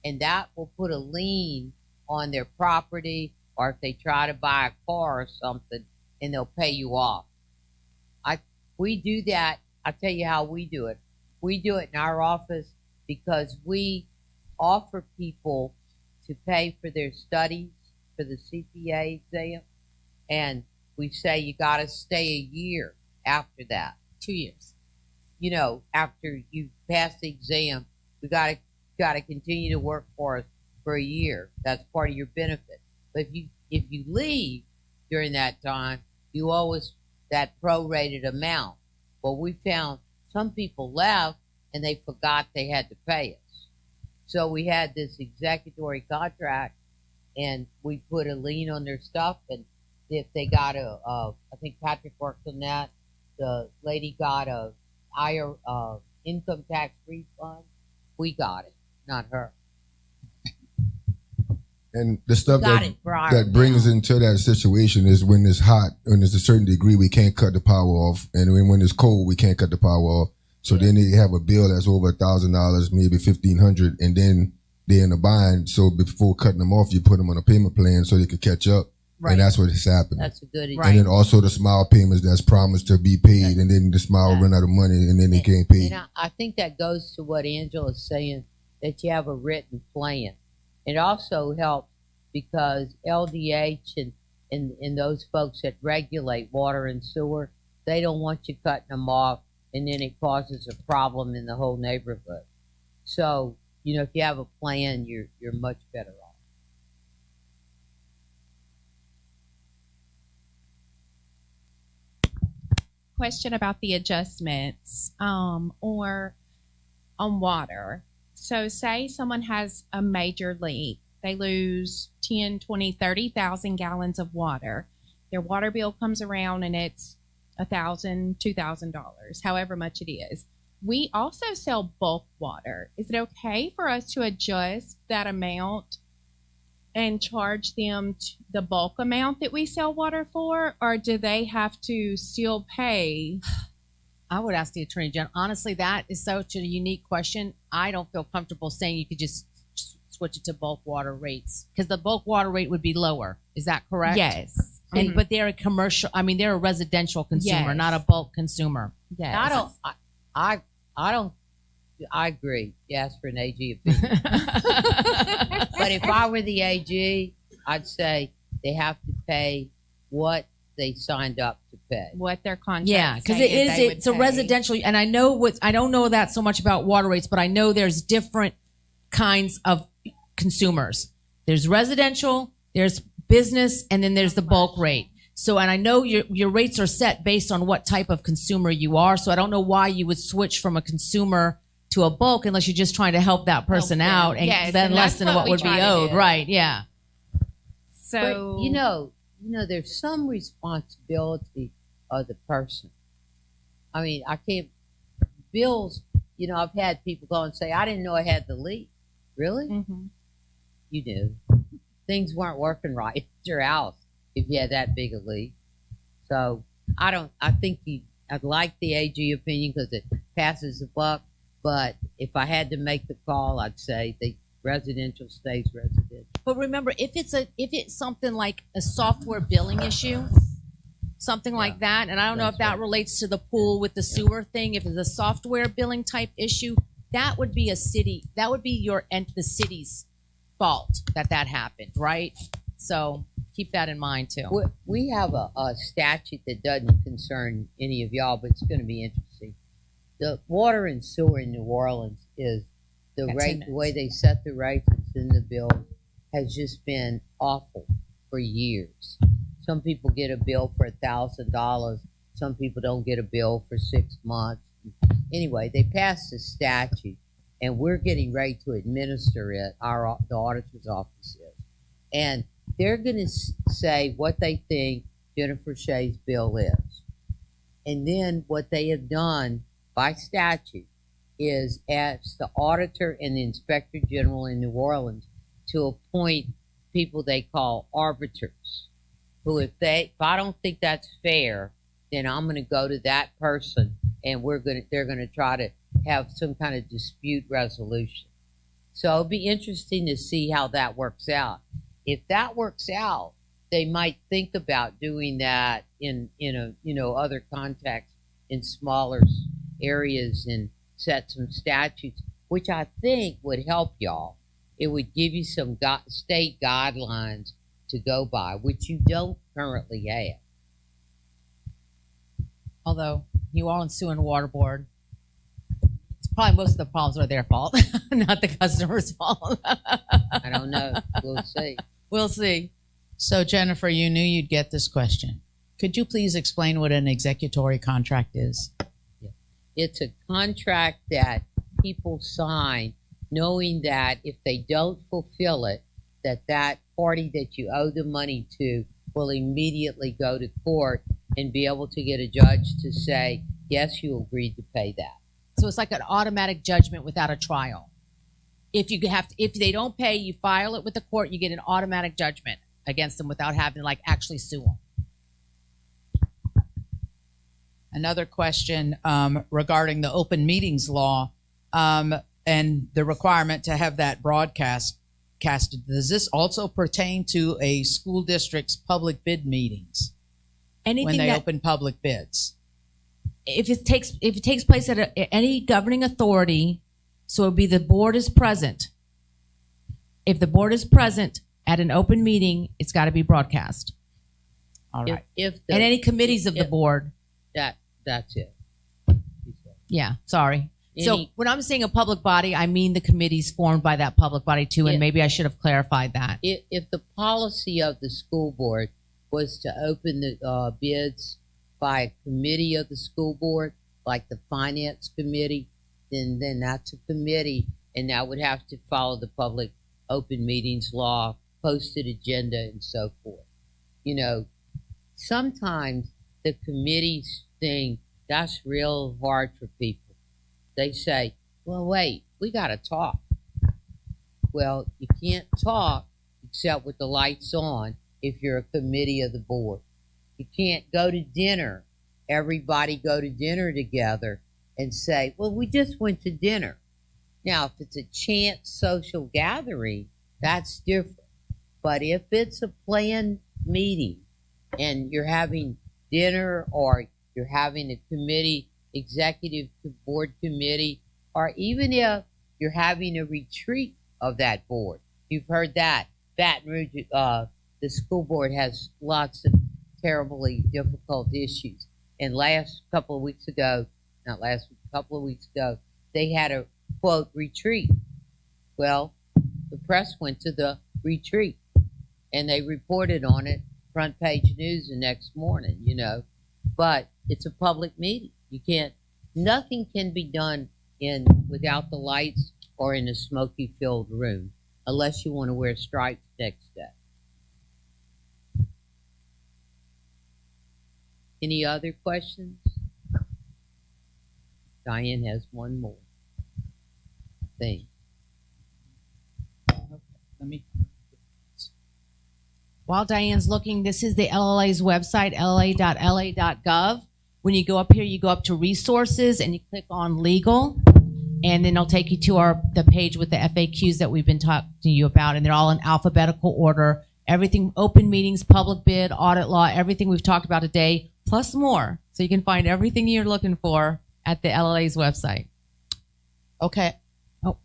and that will put a lien on their property, or if they try to buy a car or something, and they'll pay you off. We do that. I'll tell you how we do it. We do it in our office because we offer people to pay for their studies for the CPA exam, and we say you got to stay a year after that. 2 years. You know, after you pass the exam, we got to continue to work for us for a year. That's part of your benefit. But if you leave during that time, you owe us that prorated amount. Well, we found some people left and they forgot they had to pay us. So we had this executory contract, and we put a lien on their stuff. And if they got I think Patrick worked on that. The lady got a higher income tax refund. We got it, not her. And the stuff Got that it for our that brings account. into that situation is when it's hot, when there's a certain degree, we can't cut the power off, and when it's cold, we can't cut the power off. So then they have a bill that's over $1,000, maybe $1,500, and then they're in a bind. So before cutting them off, you put them on a payment plan so they could catch up, Right. and that's what is happening. That's a good idea. And then also the smile payments that's promised to be paid, and then the smile run out of money, and then they can't pay. And I think that goes to what Angela's saying, that you have a written plan. It also helps because LDH and those folks that regulate water and sewer, they don't want you cutting them off, and then it causes a problem in the whole neighborhood. So, you know, if you have a plan, you're much better off. Question about the adjustments or on water. So say someone has a major leak. They lose 10, 20, 30,000 gallons of water. Their water bill comes around and it's $1,000, $2,000, however much it is. We also sell bulk water. Is it okay for us to adjust that amount and charge them the bulk amount that we sell water for, or do they have to still pay? I would ask the Attorney General. Honestly, that is such a unique question. I don't feel comfortable saying you could just switch it to bulk water rates because the bulk water rate would be lower. Is that correct? Yes. And but they're a commercial. I mean, they're a residential consumer, Yes. not a bulk consumer. Yes. I don't. I agree. Yes, for an AG opinion. But if I were the AG, I'd say they have to pay what they signed up to pay. What their contract. Yeah, because it's a residential, and I don't know that so much about water rates, but I know there's different kinds of consumers. There's residential, there's business, and then there's the bulk rate. So, and I know your rates are set based on what type of consumer you are. So I don't know why you would switch from a consumer to a bulk unless you're just trying to help that person out and Yes, then and less that's than what what we would try be to owed. do. Right? Yeah. So But there's some responsibility of the person. I mean, I can't bills. I've had people go and say, "I didn't know I had the leak." Really? Mhm. You knew. Things weren't working right at your house if you had that big a leak. So I think I'd like the AG opinion because it passes the buck. But if I had to make the call, I'd say the residential stays residential. But remember, if it's something like a software billing issue, something like that, and I don't know if that relates to the pool with the sewer thing. If it's a software billing type issue, that would be the city's fault that happened, right? So keep that in mind too. We have a statute that doesn't concern any of y'all, but it's going to be interesting. The water and sewer in New Orleans is the Got 10 rate, minutes. the way they set the rates, it's in the bill, has just been awful for years. Some people get a bill for $1,000. Some people don't get a bill for 6 months. Anyway, they passed a statute, and we're getting ready to administer it. The auditor's office is, and they're going to say what they think Jenifer Schaye's bill is, and then what they have done by statute is ask the auditor and the inspector general in New Orleans to appoint people they call arbiters, who if I don't think that's fair, then I'm going to go to that person and they're going to try to have some kind of dispute resolution. So it'll be interesting to see how that works out. If that works out, they might think about doing that in other contexts in smaller areas and set some statutes, which I think would help y'all. It would give you some state guidelines to go by, which you don't currently have. Although New Orleans Sewer and Water Board, it's probably most of the problems are their fault, not the customer's fault. I don't know. We'll see. We'll see. So, Jenifer, you knew you'd get this question. Could you please explain what an executory contract is? It's a contract that people sign knowing that if they don't fulfill it, that party that you owe the money to will immediately go to court and be able to get a judge to say, yes, you agreed to pay that. So it's like an automatic judgment without a trial. If they don't pay, you file it with the court, you get an automatic judgment against them without having to actually sue them. Another question regarding the open meetings law and the requirement to have that broadcasted. Does this also pertain to a school district's public bid meetings when they open public bids? If it takes place at any governing authority, so it would be the board is present. If the board is present at an open meeting, it's got to be broadcast. All right. And any committees of the board. That's it. Yeah, sorry. So when I'm saying a public body, I mean the committees formed by that public body too, and maybe I should have clarified that. If the policy of the school board was to open the bids by a committee of the school board, like the finance committee, then that's a committee, and that would have to follow the public open meetings law, posted agenda, and so forth. Sometimes the committees thing, that's real hard for people. They say, well, wait, we got to talk. Well, you can't talk except with the lights on if you're a committee of the board. You can't go to dinner, everybody go to dinner together and say, well, we just went to dinner. Now, if it's a chance social gathering, that's different. But if it's a planned meeting and you're having dinner, or you're having a committee, executive board committee, or even if you're having a retreat of that board. You've heard that. Baton Rouge, the school board has lots of terribly difficult issues. And couple of weeks ago, they had a, quote, retreat. Well, the press went to the retreat, and they reported on it, front page news the next morning, you know. But it's a public meeting. Nothing can be done without the lights or in a smoky-filled room, unless you want to wear stripes next day. Any other questions? Diane has one more thing. Let me. While Diane's looking, this is the LLA's website, lla.la.gov. When you go up here, you go up to resources and you click on legal, and then it'll take you to the page with the FAQs that we've been talking to you about, and they're all in alphabetical order. Everything, open meetings, public bid, audit law, everything we've talked about today, plus more. So you can find everything you're looking for at the LLA's website. Okay. Oh.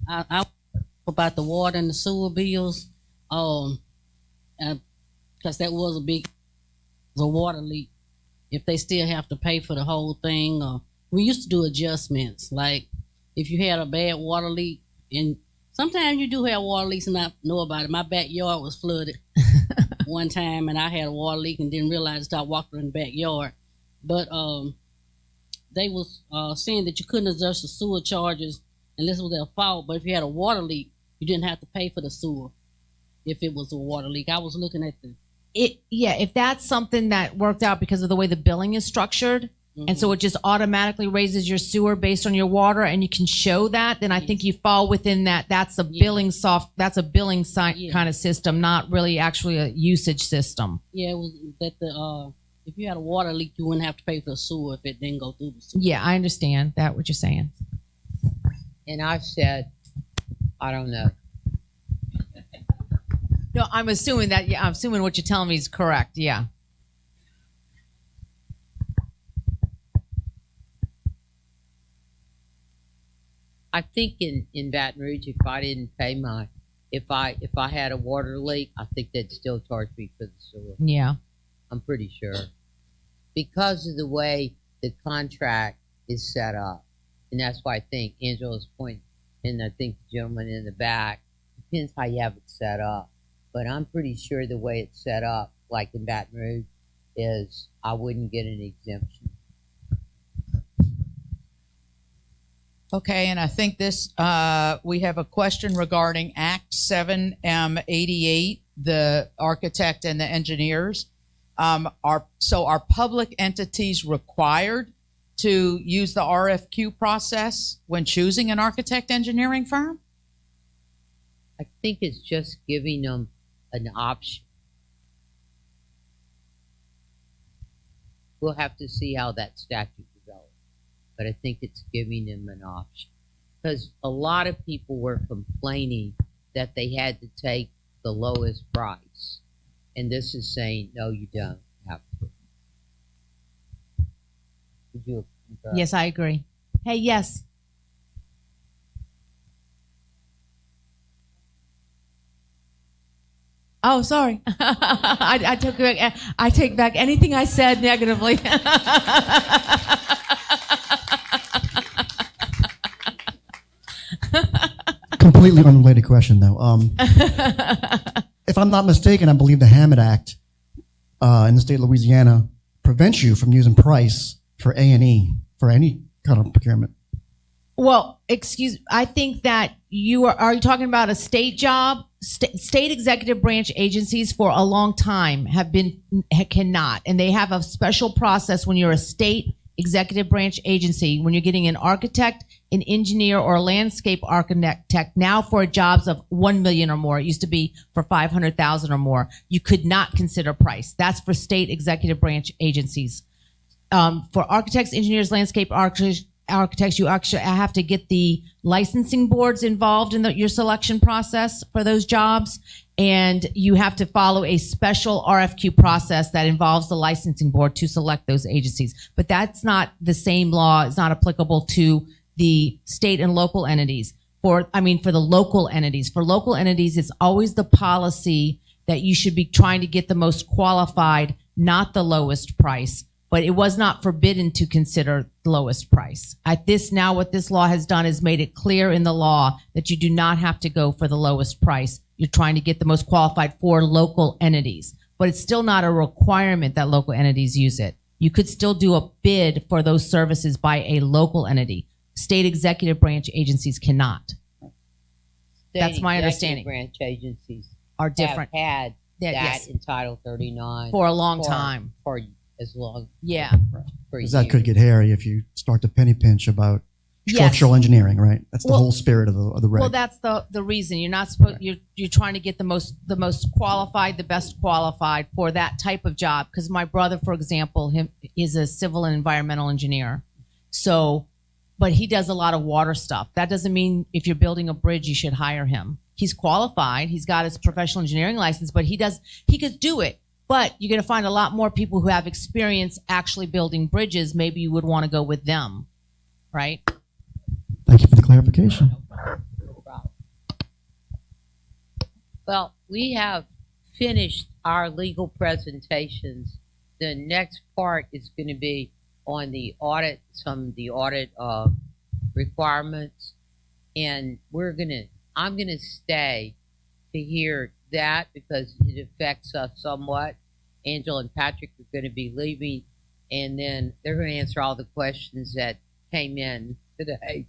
I about the water and the sewer bills, because that was a water leak. If they still have to pay for the whole thing, we used to do adjustments. Like if you had a bad water leak, and sometimes you do have water leaks and not know about it. My backyard was flooded one time, and I had a water leak and didn't realize until I walked in the backyard. But they was saying that you couldn't adjust the sewer charges unless it was their fault. But if you had a water leak, you didn't have to pay for the sewer if it was a water leak. I was looking at if that's something that worked out because of the way the billing is structured, and so it just automatically raises your sewer based on your water, and you can show that, then I think you fall within that. That's a billing kind of system, not really actually a usage system. Yeah, it was that if you had a water leak, you wouldn't have to pay for the sewer if it didn't go through the sewer. Yeah, I understand that, what you're saying. And I've said, I don't know. No, I'm assuming that. Yeah, I'm assuming what you're telling me is correct. Yeah. I think in Baton Rouge, if I didn't pay if I had a water leak, I think they'd still charge me for the sewer. Yeah. I'm pretty sure. Because of the way the contract is set up. And that's why I think Angela's point, and I think the gentleman in the back, depends how you have it set up. But I'm pretty sure the way it's set up, like in Baton Rouge, is I wouldn't get an exemption. Okay, and I think this, we have a question regarding Act 7M88, the architect and the engineers. Are public entities required to use the RFQ process when choosing an architect engineering firm? I think it's just giving them an option. We'll have to see how that statute develops, but I think it's giving them an option. Because a lot of people were complaining that they had to take the lowest price. And this is saying, no, you don't have to. Would you concur? Yes, I agree. Hey, yes. Oh, sorry. I take back anything I said negatively. Completely unrelated question, though. If I'm not mistaken, I believe the Hammett Act in the state of Louisiana prevents you from using price for A&E for any kind of procurement. Well, I think that are you talking about a state job? State executive branch agencies for a long time cannot, and they have a special process when you're a state executive branch agency, when you're getting an architect, an engineer, or a landscape architect now for jobs of $1 million or more. It used to be for $500,000 or more. You could not consider price. That's for state executive branch agencies. For architects, engineers, landscape architects, architects, you actually have to get the licensing boards involved in your selection process for those jobs. And you have to follow a special RFQ process that involves the licensing board to select those agencies. But that's not the same law. It's not applicable to the state and local entities. For the local entities. For local entities, it's always the policy that you should be trying to get the most qualified, not the lowest price. But it was not forbidden to consider the lowest price. What this law has done is made it clear in the law that you do not have to go for the lowest price. You're trying to get the most qualified for local entities. But it's still not a requirement that local entities use it. You could still do a bid for those services by a local entity. State executive branch agencies cannot. That's my understanding. Branch agencies Are different. have had that yes. in Title 39 For a long time. For as long. Yeah. For Because that years. could get hairy if you start to penny pinch about Yes. structural engineering, right? That's the Well- whole spirit of the reg. Well, that's the reason. You're not supposed. You're trying to get the most qualified, the best qualified for that type of job. Because my brother, for example, is a civil and environmental engineer. So, but he does a lot of water stuff. That doesn't mean if you're building a bridge, you should hire him. He's qualified. He's got his professional engineering license, but he could do it. But you're going to find a lot more people who have experience actually building bridges. Maybe you would want to go with them, right? Thank you for the clarification. No problem. Well, we have finished our legal presentations. The next part is going to be on the audit, some of the audit requirements, and I'm going to stay to hear that because it affects us somewhat. Angela and Patrick are going to be leaving, and then they're going to answer all the questions that came in today.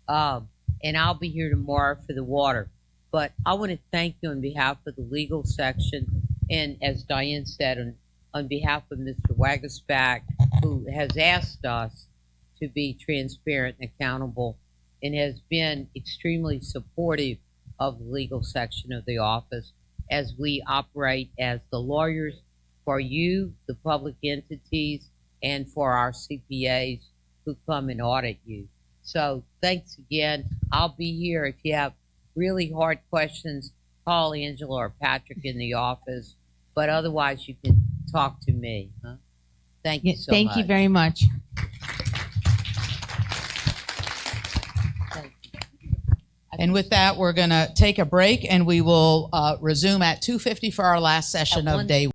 And I'll be here tomorrow for the water. But I want to thank you on behalf of the legal section, and as Diane said, on behalf of Mr. Wagasback, who has asked us to be transparent and accountable and has been extremely supportive of the legal section of the office as we operate as the lawyers for you, the public entities, and for our CPAs who come and audit you. So thanks again. I'll be here. If you have really hard questions, call Angela or Patrick in the office. But otherwise, you can talk to me. Huh? Thank you so much. Thank you very much. And with that, we're going to take a break, and we will resume at 2:50 for our last session At of one- day